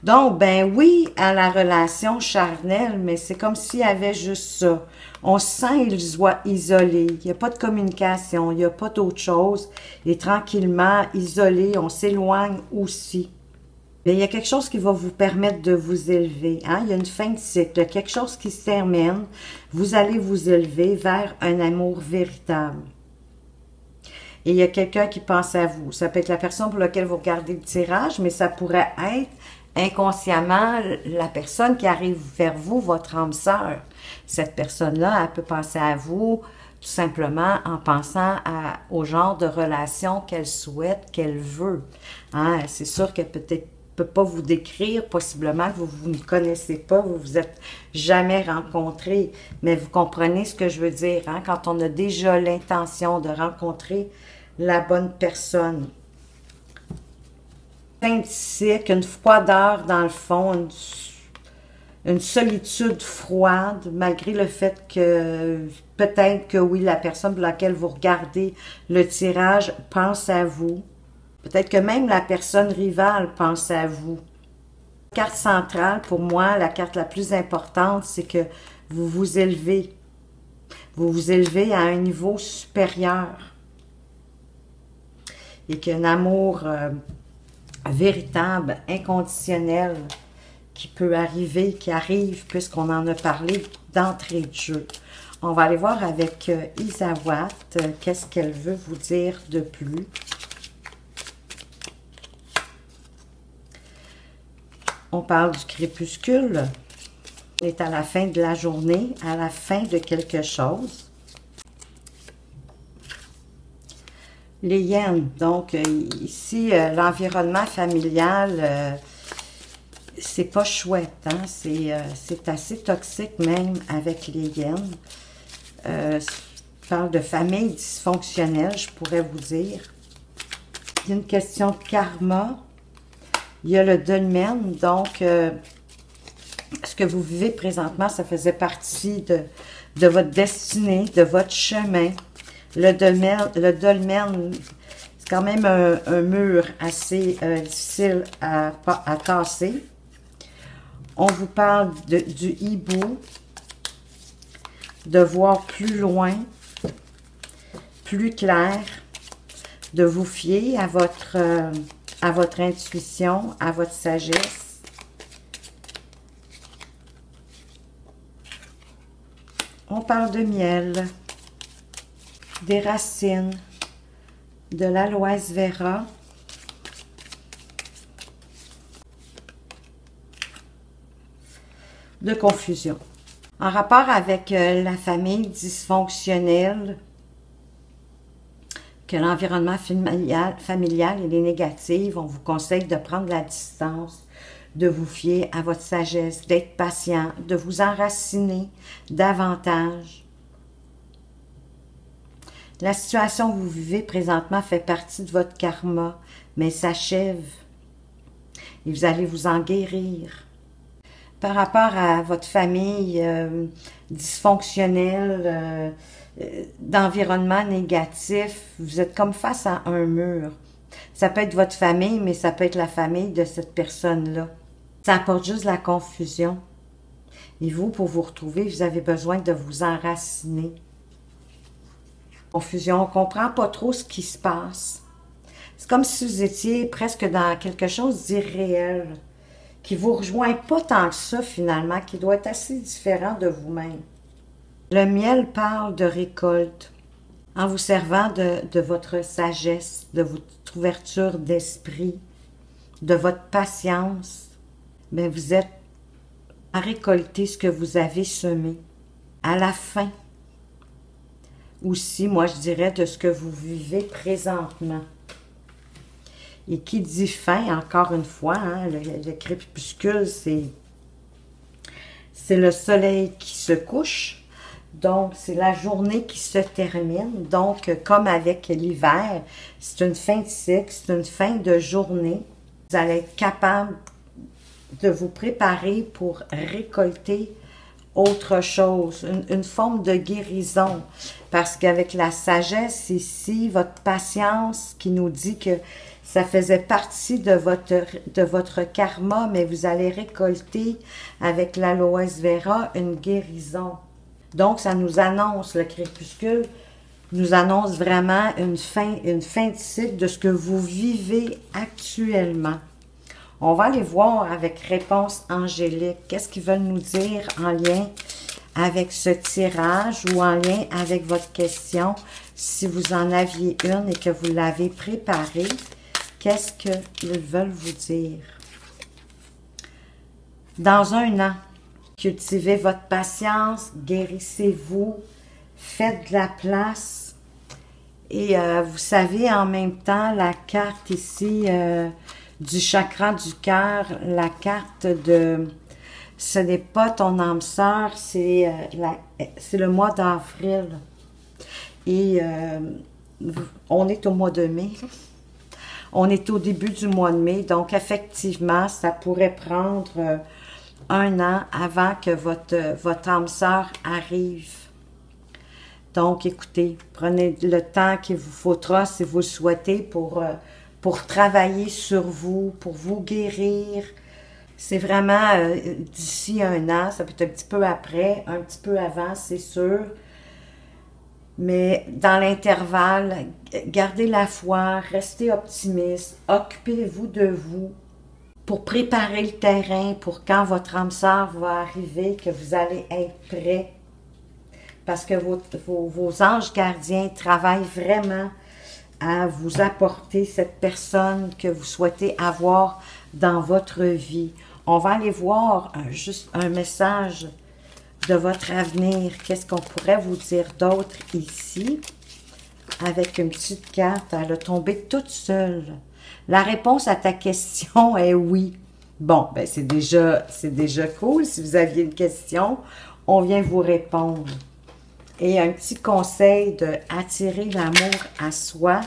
Donc, ben oui, à la relation charnelle, mais c'est comme s'il y avait juste ça. On se sent isolé, il n'y a pas de communication, il n'y a pas d'autre chose. Et tranquillement, isolé, on s'éloigne aussi. Mais il y a quelque chose qui va vous permettre de vous élever. Hein? Il y a une fin de cycle, quelque chose qui se termine. Vous allez vous élever vers un amour véritable. Et il y a quelqu'un qui pense à vous. Ça peut être la personne pour laquelle vous regardez le tirage, mais ça pourrait être inconsciemment la personne qui arrive vers vous, votre âme sœur. Cette personne-là, elle peut penser à vous tout simplement en pensant au genre de relation qu'elle souhaite, qu'elle veut. Hein? C'est sûr que peut-être peut pas vous décrire, possiblement que vous ne connaissez pas, vous vous êtes jamais rencontrés, mais vous comprenez ce que je veux dire, hein? Quand on a déjà l'intention de rencontrer la bonne personne. Un cycle, une froideur dans le fond, une solitude froide, malgré le fait que peut-être que oui, la personne pour laquelle vous regardez le tirage pense à vous. Peut-être que même la personne rivale pense à vous. La carte centrale, pour moi, la carte la plus importante, c'est que vous vous élevez. Vous vous élevez à un niveau supérieur. Et qu'un amour véritable, inconditionnel, qui peut arriver, qui arrive, puisqu'on en a parlé d'entrée de jeu. On va aller voir avec Isawat, qu'est-ce qu'elle veut vous dire de plus. On parle du crépuscule. On est à la fin de la journée, à la fin de quelque chose. Les hyènes, donc ici, l'environnement familial, c'est pas chouette, hein? C'est assez toxique même avec les hyènes. Je parle de famille dysfonctionnelle, je pourrais vous dire. Il y a une question de karma. Il y a le dolmen, donc ce que vous vivez présentement, ça faisait partie de votre destinée, de votre chemin. Le dolmen, c'est quand même un mur assez difficile à casser. On vous parle du hibou, de voir plus loin, plus clair, de vous fier à votre intuition, à votre sagesse. On parle de miel, des racines, de l'aloès vera, de confusion. En rapport avec la famille dysfonctionnelle, que l'environnement familial il est négatif, on vous conseille de prendre la distance, de vous fier à votre sagesse, d'être patient, de vous enraciner davantage. La situation que vous vivez présentement fait partie de votre karma, mais s'achève et vous allez vous en guérir. par rapport à votre famille dysfonctionnelle, d'environnement négatif, vous êtes comme face à un mur. Ça peut être votre famille, mais ça peut être la famille de cette personne-là. Ça apporte juste la confusion. Et vous, pour vous retrouver, vous avez besoin de vous enraciner. Confusion, on ne comprend pas trop ce qui se passe. C'est comme si vous étiez presque dans quelque chose d'irréel, qui ne vous rejoint pas tant que ça finalement, qui doit être assez différent de vous-même. Le miel parle de récolte, en vous servant de votre sagesse, de votre ouverture d'esprit, de votre patience. Mais vous êtes à récolter ce que vous avez semé. À la fin, aussi, moi je dirais, de ce que vous vivez présentement. Et qui dit fin, encore une fois, hein, le crépuscule, c'est le soleil qui se couche. Donc, c'est la journée qui se termine. Donc, comme avec l'hiver, c'est une fin de cycle, c'est une fin de journée. Vous allez être capable de vous préparer pour récolter autre chose, une forme de guérison. Parce qu'avec la sagesse ici, votre patience qui nous dit que ça faisait partie de votre karma, mais vous allez récolter avec l'aloès vera une guérison. Donc, ça nous annonce, le crépuscule nous annonce vraiment une fin de cycle de ce que vous vivez actuellement. On va aller voir avec réponse angélique. Qu'est-ce qu'ils veulent nous dire en lien avec ce tirage ou en lien avec votre question? Si vous en aviez une et que vous l'avez préparée, qu'est-ce qu'ils veulent vous dire? Dans un an, cultivez votre patience, guérissez-vous, faites de la place. Et vous savez, en même temps, la carte ici du chakra du cœur, la carte de... Ce n'est pas ton âme sœur, c'est le mois d'avril. Et on est au mois de mai. On est au début du mois de mai, donc effectivement, ça pourrait prendre un an avant que votre âme sœur arrive. Donc, écoutez, prenez le temps qu'il vous faudra, si vous le souhaitez, pour travailler sur vous, pour vous guérir. C'est vraiment d'ici un an, ça peut être un petit peu après, un petit peu avant, c'est sûr. Mais dans l'intervalle, gardez la foi, restez optimiste, occupez-vous de vous pour préparer le terrain pour quand votre âme sœur va arriver, que vous allez être prêt. Parce que vos anges gardiens travaillent vraiment à vous apporter cette personne que vous souhaitez avoir dans votre vie. On va aller voir juste un message de votre avenir. Qu'est-ce qu'on pourrait vous dire d'autre ici? Avec une petite carte, elle a tombé toute seule. La réponse à ta question est oui. Bon, ben c'est déjà cool. Si vous aviez une question, on vient vous répondre. Et un petit conseil de attirer l'amour à soi.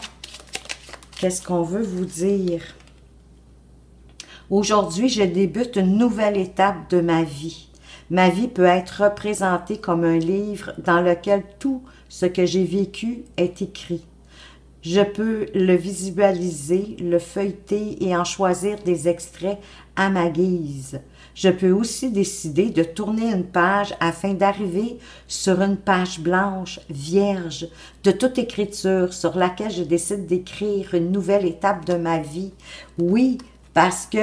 Qu'est-ce qu'on veut vous dire? Aujourd'hui, je débute une nouvelle étape de ma vie. Ma vie peut être représentée comme un livre dans lequel tout ce que j'ai vécu est écrit. Je peux le visualiser, le feuilleter et en choisir des extraits à ma guise. Je peux aussi décider de tourner une page afin d'arriver sur une page blanche, vierge, de toute écriture sur laquelle je décide d'écrire une nouvelle étape de ma vie. Oui, parce que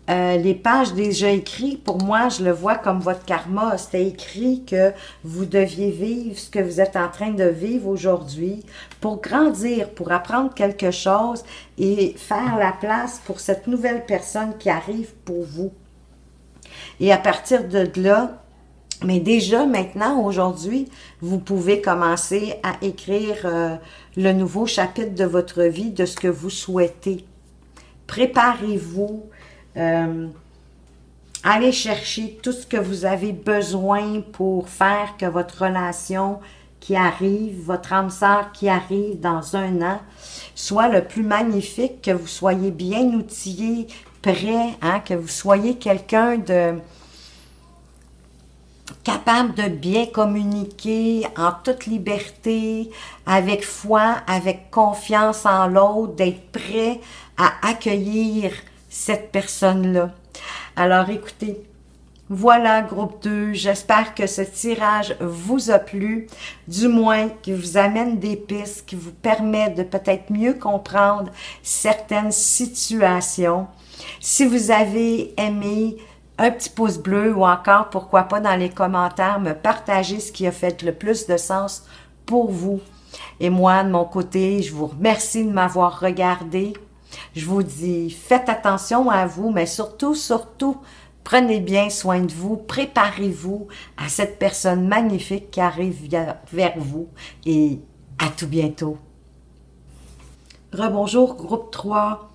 les pages déjà écrites, pour moi, je le vois comme votre karma. C'était écrit que vous deviez vivre ce que vous êtes en train de vivre aujourd'hui pour grandir, pour apprendre quelque chose et faire la place pour cette nouvelle personne qui arrive pour vous. Et à partir de là, mais déjà maintenant, aujourd'hui, vous pouvez commencer à écrire le nouveau chapitre de votre vie, de ce que vous souhaitez. Préparez-vous. Allez chercher tout ce que vous avez besoin pour faire que votre relation qui arrive, votre âme sœur qui arrive dans un an, soit le plus magnifique, que vous soyez bien outillé, prêt, hein, que vous soyez quelqu'un de capable de bien communiquer en toute liberté, avec foi, avec confiance en l'autre, d'être prêt à accueillir cette personne-là. Alors écoutez, voilà groupe 2, j'espère que ce tirage vous a plu, du moins qui vous amène des pistes, qui vous permet de peut-être mieux comprendre certaines situations. Si vous avez aimé, un petit pouce bleu ou encore, pourquoi pas, dans les commentaires, me partager ce qui a fait le plus de sens pour vous. Et moi, de mon côté, je vous remercie de m'avoir regardé. Je vous dis, faites attention à vous, mais surtout, prenez bien soin de vous. Préparez-vous à cette personne magnifique qui arrive vers vous. Et à tout bientôt. Rebonjour, groupe 3.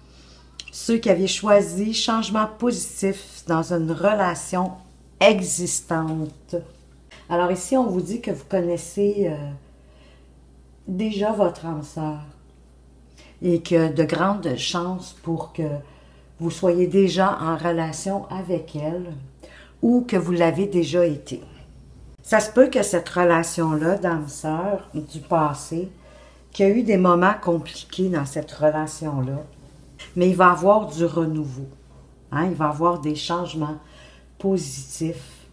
Ceux qui avaient choisi changement positif dans une relation existante. Alors ici, on vous dit que vous connaissez déjà votre âme sœur et que de grandes chances pour que vous soyez déjà en relation avec elle ou que vous l'avez déjà été. Ça se peut que cette relation-là, d'âme sœur, du passé, qu'il y a eu des moments compliqués dans cette relation-là, mais il va y avoir du renouveau. Hein? Il va y avoir des changements positifs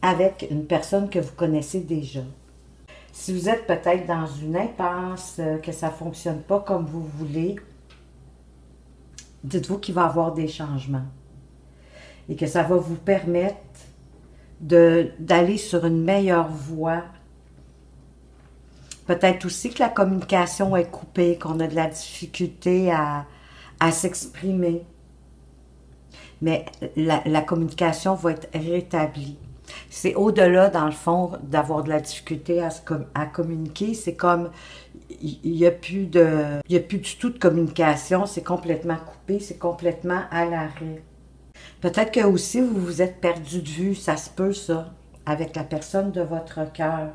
avec une personne que vous connaissez déjà. Si vous êtes peut-être dans une impasse, que ça ne fonctionne pas comme vous voulez, dites-vous qu'il va y avoir des changements et que ça va vous permettre d'aller sur une meilleure voie. Peut-être aussi que la communication est coupée, qu'on a de la difficulté à s'exprimer. Mais la communication va être rétablie. C'est au-delà, dans le fond, d'avoir de la difficulté à communiquer. C'est comme, il n'y a plus du tout de communication. C'est complètement coupé, c'est complètement à l'arrêt. Peut-être que aussi vous vous êtes perdu de vue. Ça se peut, ça, avec la personne de votre cœur.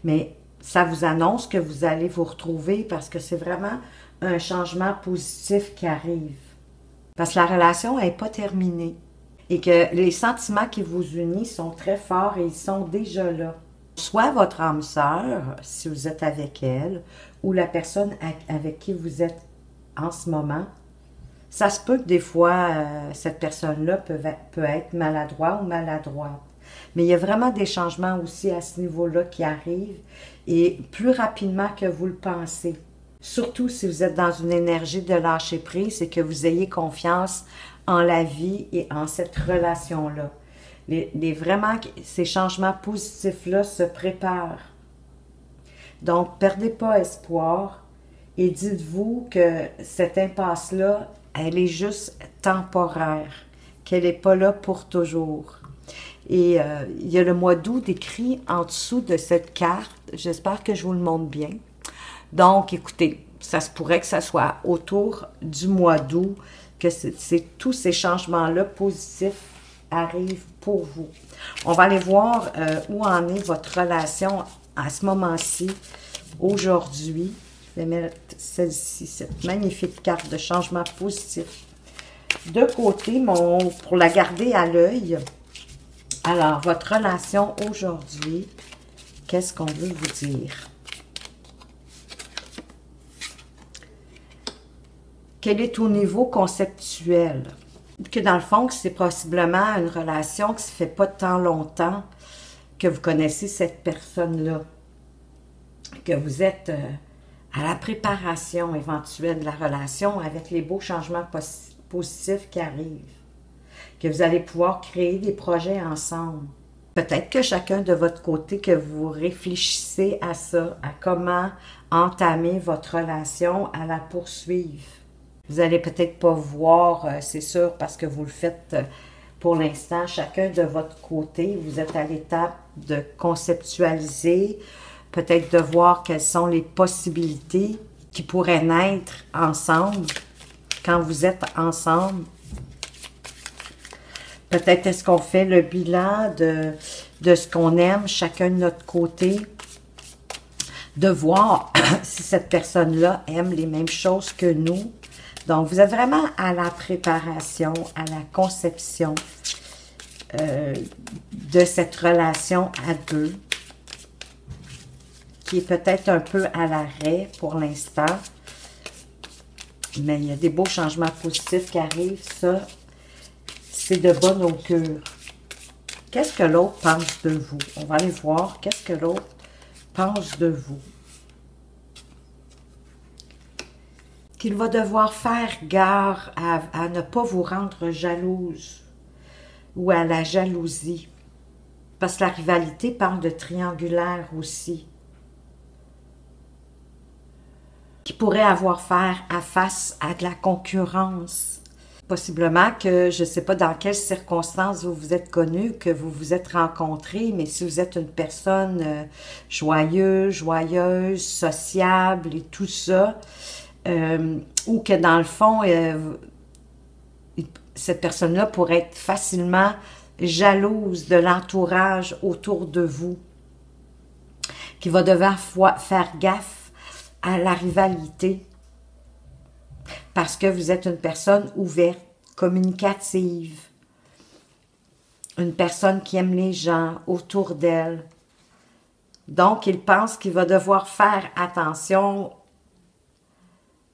Mais ça vous annonce que vous allez vous retrouver parce que c'est vraiment un changement positif qui arrive. Parce que la relation n'est pas terminée et que les sentiments qui vous unissent sont très forts et ils sont déjà là. Soit votre âme sœur, si vous êtes avec elle, ou la personne avec qui vous êtes en ce moment, ça se peut que des fois, cette personne-là peut être maladroit ou maladroite. Mais il y a vraiment des changements aussi à ce niveau-là qui arrivent et plus rapidement que vous le pensez. Surtout si vous êtes dans une énergie de lâcher prise et que vous ayez confiance en la vie et en cette relation-là. Vraiment, ces changements positifs-là se préparent. Donc, perdez pas espoir et dites-vous que cette impasse-là, elle est juste temporaire, qu'elle n'est pas là pour toujours. Et il y a le mois d'août décrit en dessous de cette carte. J'espère que je vous le montre bien. Donc, écoutez, ça se pourrait que ça soit autour du mois d'août que tous ces changements-là positifs arrivent pour vous. On va aller voir où en est votre relation à ce moment-ci, aujourd'hui. Je vais mettre celle-ci, cette magnifique carte de changement positif de côté, pour la garder à l'œil. Alors, votre relation aujourd'hui, qu'est-ce qu'on veut vous dire? Quel est au niveau conceptuel? Que dans le fond, c'est possiblement une relation qui ne se fait pas tant longtemps que vous connaissez cette personne-là. Que vous êtes à la préparation éventuelle de la relation avec les beaux changements positifs qui arrivent. Que vous allez pouvoir créer des projets ensemble. Peut-être que chacun de votre côté, que vous réfléchissez à ça, à comment entamer votre relation, à la poursuivre. Vous n'allez peut-être pas voir, c'est sûr, parce que vous le faites pour l'instant, chacun de votre côté. Vous êtes à l'étape de conceptualiser, peut-être de voir quelles sont les possibilités qui pourraient naître ensemble, quand vous êtes ensemble. Peut-être est-ce qu'on fait le bilan de ce qu'on aime, chacun de notre côté, de voir si cette personne-là aime les mêmes choses que nous, Donc, vous êtes vraiment à la préparation, à la conception de cette relation à deux, qui est peut-être un peu à l'arrêt pour l'instant. Mais il y a des beaux changements positifs qui arrivent. Ça, c'est de bonne augure. Qu'est-ce que l'autre pense de vous? On va aller voir qu'est-ce que l'autre pense de vous. Qu'il va devoir faire gare à ne pas vous rendre jalouse ou à la jalousie. Parce que la rivalité parle de triangulaire aussi. Qui pourrait avoir face à de la concurrence. Possiblement que, je ne sais pas dans quelles circonstances vous vous êtes connus, que vous vous êtes rencontrés, mais si vous êtes une personne joyeuse, sociable et tout ça, ou que dans le fond, cette personne-là pourrait être facilement jalouse de l'entourage autour de vous, qui va devoir faire gaffe à la rivalité, parce que vous êtes une personne ouverte, communicative, une personne qui aime les gens autour d'elle. Donc, il pense qu'il va devoir faire attention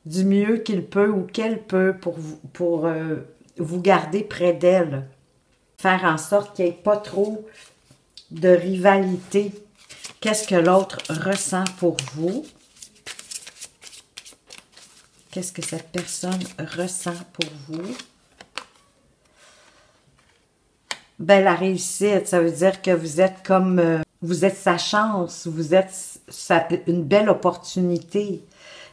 du mieux qu'il peut ou qu'elle peut pour vous garder près d'elle. Faire en sorte qu'il n'y ait pas trop de rivalité. Qu'est-ce que l'autre ressent pour vous? Qu'est-ce que cette personne ressent pour vous? Ben, la réussite, ça veut dire que vous êtes comme... vous êtes sa chance, vous êtes une belle opportunité,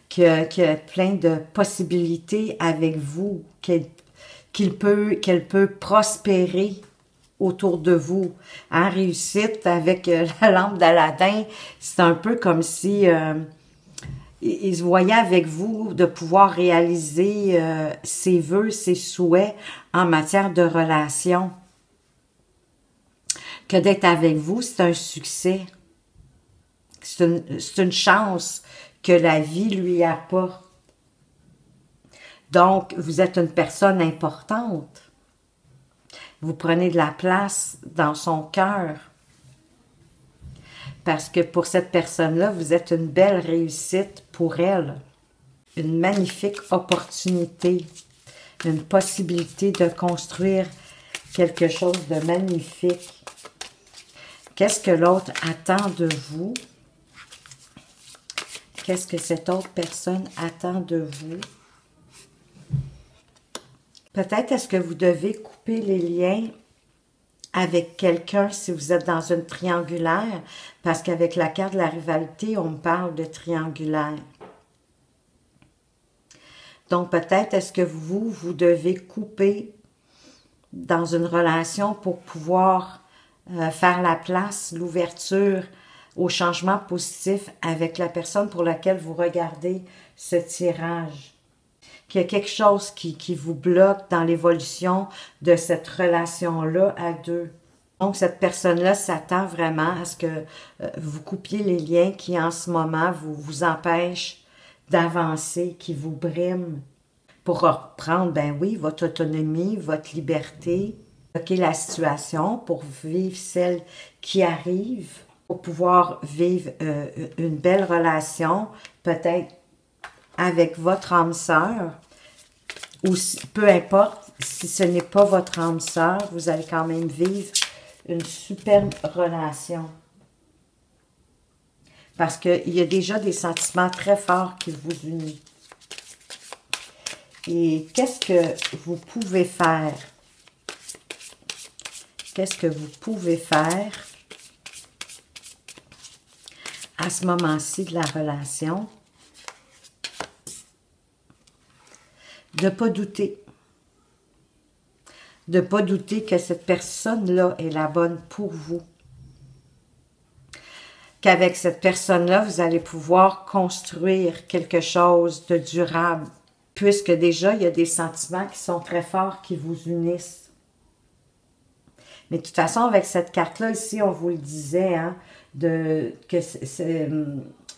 qui a plein de possibilités avec vous, qu'elle peut prospérer autour de vous. En réussite, avec la lampe d'Aladin, c'est un peu comme si... il se voyait avec vous de pouvoir réaliser ses vœux, ses souhaits en matière de relation. Que d'être avec vous, c'est un succès. C'est une chance que la vie lui apporte. Donc, vous êtes une personne importante. Vous prenez de la place dans son cœur. Parce que pour cette personne-là, vous êtes une belle réussite pour elle. Une magnifique opportunité. Une possibilité de construire quelque chose de magnifique. Qu'est-ce que l'autre attend de vous? Qu'est-ce que cette autre personne attend de vous? Peut-être est-ce que vous devez couper les liens avec quelqu'un si vous êtes dans une triangulaire, parce qu'avec la carte de la rivalité, on me parle de triangulaire. Donc peut-être est-ce que vous devez couper dans une relation pour pouvoir faire la place, l'ouverture au changement positif avec la personne pour laquelle vous regardez ce tirage. Qu'il y a quelque chose qui vous bloque dans l'évolution de cette relation-là à deux. Donc, cette personne-là s'attend vraiment à ce que vous coupiez les liens qui, en ce moment, vous empêchent d'avancer, qui vous briment, pour reprendre, ben oui, votre autonomie, votre liberté, bloquer la situation pour vivre celle qui arrive, pour pouvoir vivre une belle relation, peut-être avec votre âme sœur, ou peu importe, si ce n'est pas votre âme sœur, vous allez quand même vivre une superbe relation. Parce qu'il y a déjà des sentiments très forts qui vous unissent. Et qu'est-ce que vous pouvez faire? Qu'est-ce que vous pouvez faire à ce moment-ci de la relation? De ne pas douter. De ne pas douter que cette personne-là est la bonne pour vous. Qu'avec cette personne-là, vous allez pouvoir construire quelque chose de durable, puisque déjà, il y a des sentiments qui sont très forts, qui vous unissent. Mais de toute façon, avec cette carte-là, ici, on vous le disait, hein, que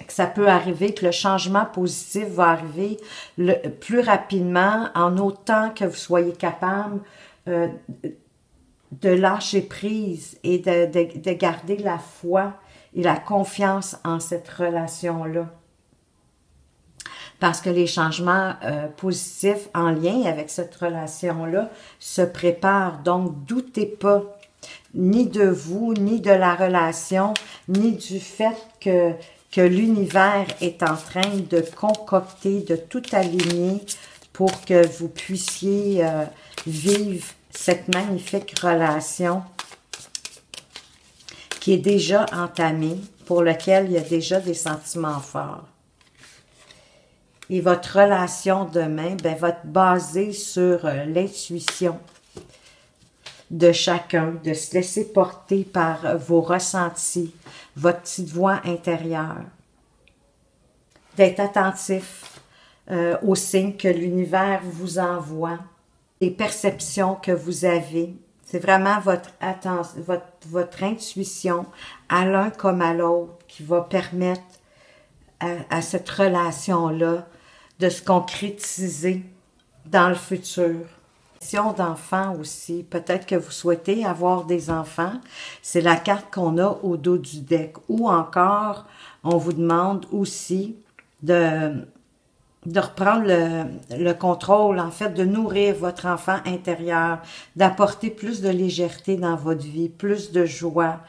que ça peut arriver, que le changement positif va arriver plus rapidement en autant que vous soyez capable de lâcher prise et de garder la foi et la confiance en cette relation-là. Parce que les changements positifs en lien avec cette relation-là se préparent. Donc, doutez pas ni de vous, ni de la relation, ni du fait que l'univers est en train de concocter, de tout aligner pour que vous puissiez vivre cette magnifique relation qui est déjà entamée, pour laquelle il y a déjà des sentiments forts. Et votre relation demain va être basée sur l'intuition de chacun, de se laisser porter par vos ressentis, votre petite voix intérieure, d'être attentif aux signes que l'univers vous envoie, les perceptions que vous avez. C'est vraiment votre intuition, à l'un comme à l'autre, qui va permettre à cette relation-là de se concrétiser dans le futur. Question d'enfants aussi. Peut-être que vous souhaitez avoir des enfants. C'est la carte qu'on a au dos du deck. Ou encore, on vous demande aussi de reprendre le contrôle, en fait, de nourrir votre enfant intérieur, d'apporter plus de légèreté dans votre vie, plus de joie.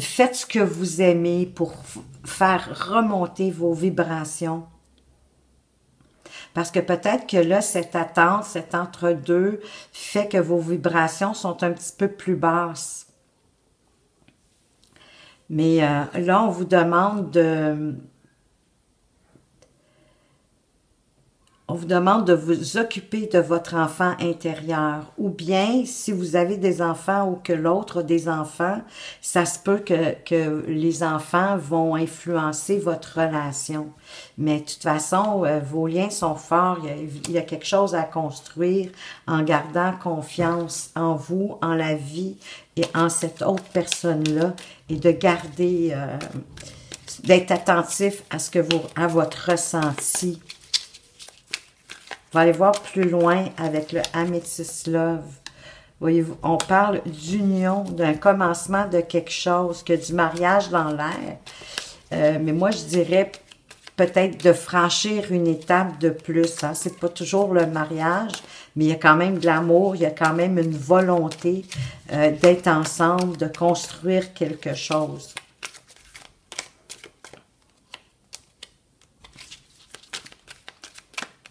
Faites ce que vous aimez pour faire remonter vos vibrations. Parce que peut-être que là, cette attente, cet entre-deux, fait que vos vibrations sont un petit peu plus basses. Mais là, on vous demande de vous occuper de votre enfant intérieur. Ou bien, si vous avez des enfants ou que l'autre a des enfants, ça se peut que les enfants vont influencer votre relation. Mais de toute façon, vos liens sont forts. Il y a quelque chose à construire en gardant confiance en vous, en la vie et en cette autre personne-là. Et de garder, d'être attentif à votre ressenti. On va aller voir plus loin avec le Amethyst Love. Voyez-vous, on parle d'union, d'un commencement de quelque chose, que du mariage dans l'air. Mais moi, je dirais peut-être de franchir une étape de plus. Hein. C'est pas toujours le mariage, mais il y a quand même de l'amour, il y a quand même une volonté d'être ensemble, de construire quelque chose.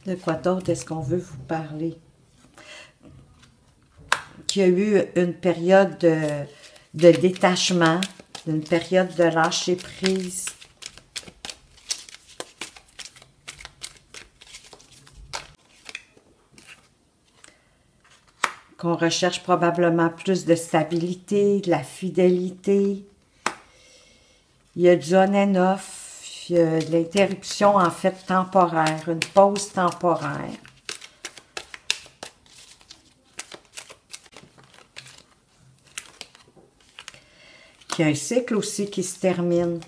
De quoi d'autre est-ce qu'on veut vous parler? Qu'il y a eu une période de détachement, une période de lâcher prise. Qu'on recherche probablement plus de stabilité, de la fidélité. Il y a du on and off. De l'interruption en fait temporaire, une pause temporaire. Il y a un cycle aussi qui se termine.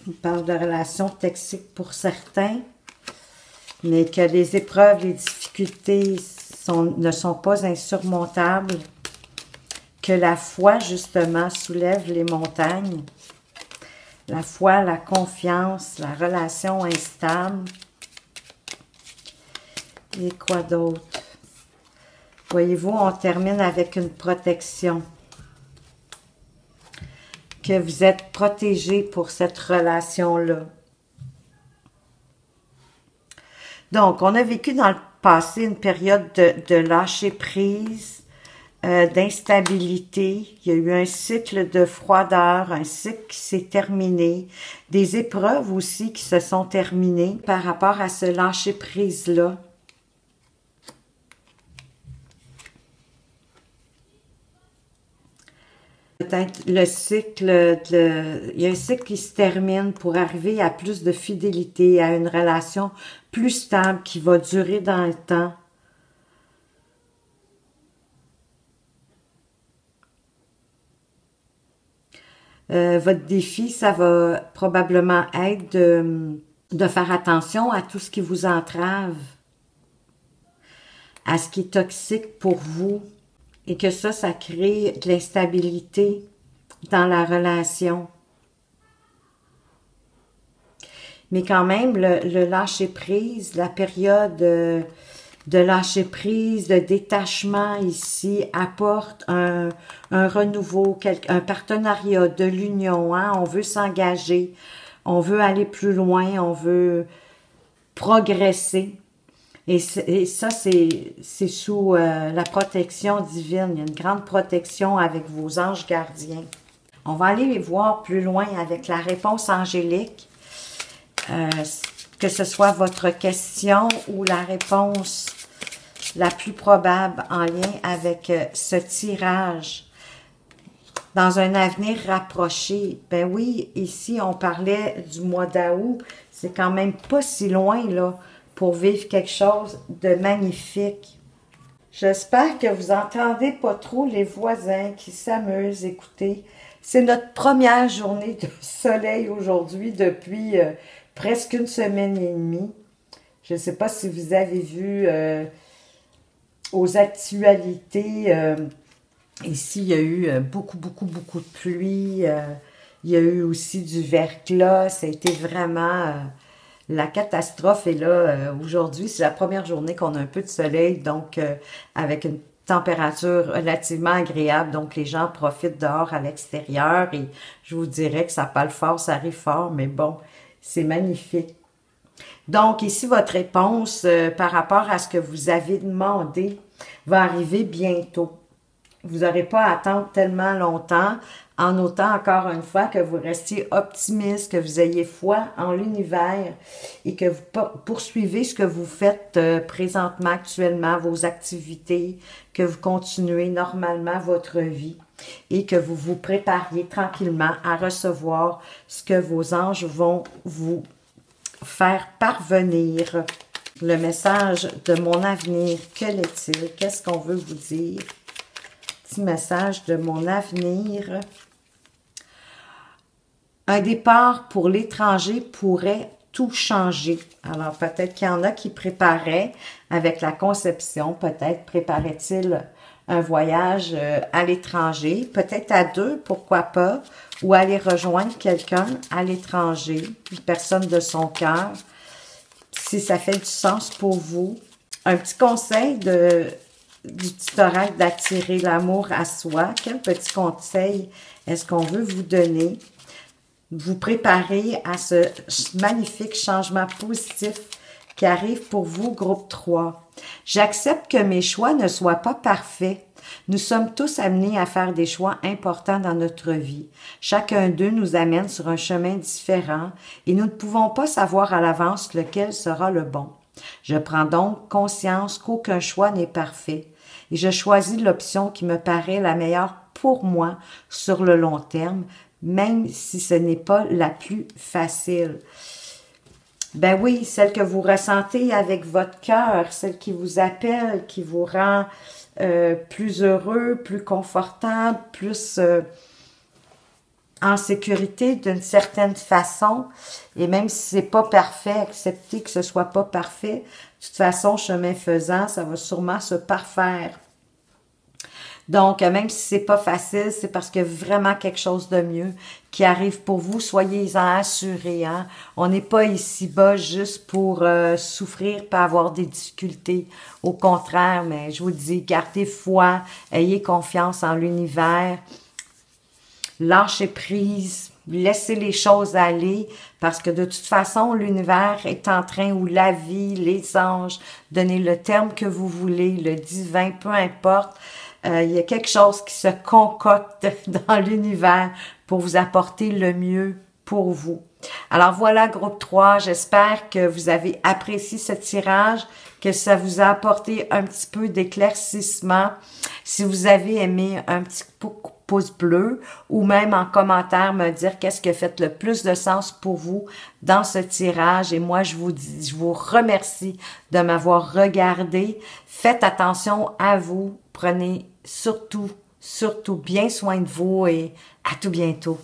On parle de relations toxiques pour certains, mais que les épreuves, les difficultés ne sont pas insurmontables. Que la foi, justement, soulève les montagnes. La foi, la confiance, la relation instable. Et quoi d'autre? Voyez-vous, on termine avec une protection. Que vous êtes protégé pour cette relation-là. Donc, on a vécu dans le passé une période de lâcher prise, d'instabilité. Il y a eu un cycle de froideur, un cycle qui s'est terminé, des épreuves aussi qui se sont terminées par rapport à ce lâcher-prise-là. Peut-être le cycle, il y a un cycle qui se termine pour arriver à plus de fidélité, à une relation plus stable qui va durer dans le temps. Votre défi, ça va probablement être de faire attention à tout ce qui vous entrave, à ce qui est toxique pour vous, et que ça crée de l'instabilité dans la relation. Mais quand même, le lâcher-prise, la période de lâcher-prise, de détachement ici, apporte un renouveau, un partenariat de l'union. Hein? On veut s'engager, on veut aller plus loin, on veut progresser. Et ça, c'est sous la protection divine. Il y a une grande protection avec vos anges gardiens. On va aller voir plus loin avec la réponse angélique. Que ce soit votre question ou la réponse la plus probable en lien avec ce tirage. Dans un avenir rapproché, ben oui, ici on parlait du mois d'août, c'est quand même pas si loin là pour vivre quelque chose de magnifique. J'espère que vous entendez pas trop les voisins qui s'amusent. Écoutez, c'est notre première journée de soleil aujourd'hui depuis presque une semaine et demie. Je ne sais pas si vous avez vu aux actualités, ici il y a eu beaucoup de pluie, il y a eu aussi du verglas, ça a été vraiment la catastrophe. Et là, aujourd'hui, c'est la première journée qu'on a un peu de soleil, donc avec une température relativement agréable, donc les gens profitent dehors à l'extérieur et je vous dirais que ça parle fort, ça arrive fort, mais bon, c'est magnifique. Donc, ici, votre réponse par rapport à ce que vous avez demandé va arriver bientôt. Vous n'aurez pas à attendre tellement longtemps, en autant, encore une fois, que vous restiez optimiste, que vous ayez foi en l'univers et que vous poursuivez ce que vous faites présentement, actuellement, vos activités, que vous continuez normalement votre vie et que vous vous prépariez tranquillement à recevoir ce que vos anges vont vous faire parvenir. Le message de mon avenir, quel est-il? Qu'est-ce qu'on veut vous dire? Petit message de mon avenir. Un départ pour l'étranger pourrait tout changer. Alors, peut-être qu'il y en a qui préparaient avec la conception, peut-être préparaient-ils un voyage à l'étranger, peut-être à deux, pourquoi pas, ou aller rejoindre quelqu'un à l'étranger, une personne de son cœur, si ça fait du sens pour vous. Un petit conseil du petit oracle d'attirer l'amour à soi. Quel petit conseil est-ce qu'on veut vous donner? Vous préparer à ce magnifique changement positif qui arrive pour vous, groupe 3. J'accepte que mes choix ne soient pas parfaits. Nous sommes tous amenés à faire des choix importants dans notre vie. Chacun d'eux nous amène sur un chemin différent et nous ne pouvons pas savoir à l'avance lequel sera le bon. Je prends donc conscience qu'aucun choix n'est parfait et je choisis l'option qui me paraît la meilleure pour moi sur le long terme, même si ce n'est pas la plus facile. Ben oui, celle que vous ressentez avec votre cœur, celle qui vous appelle, qui vous rend plus heureux, plus confortable, plus en sécurité d'une certaine façon. Et même si c'est pas parfait, acceptez que ce soit pas parfait. De toute façon, chemin faisant, ça va sûrement se parfaire. Donc, même si c'est pas facile, c'est parce qu'il y a vraiment quelque chose de mieux qui arrive pour vous. Soyez-en assurés. Hein? On n'est pas ici-bas juste pour souffrir, pas avoir des difficultés. Au contraire, mais je vous dis, gardez foi, ayez confiance en l'univers, lâchez prise, laissez les choses aller, parce que de toute façon, l'univers est en train, ou la vie, les anges, donnez le terme que vous voulez, le divin, peu importe. Il y a quelque chose qui se concocte dans l'univers pour vous apporter le mieux pour vous. Alors voilà, groupe 3, j'espère que vous avez apprécié ce tirage, que ça vous a apporté un petit peu d'éclaircissement. Si vous avez aimé, un petit pouce bleu ou même en commentaire me dire qu'est-ce qui a fait le plus de sens pour vous dans ce tirage. Et moi, je vous remercie de m'avoir regardé. Faites attention à vous. Prenez surtout bien soin de vous et à tout bientôt.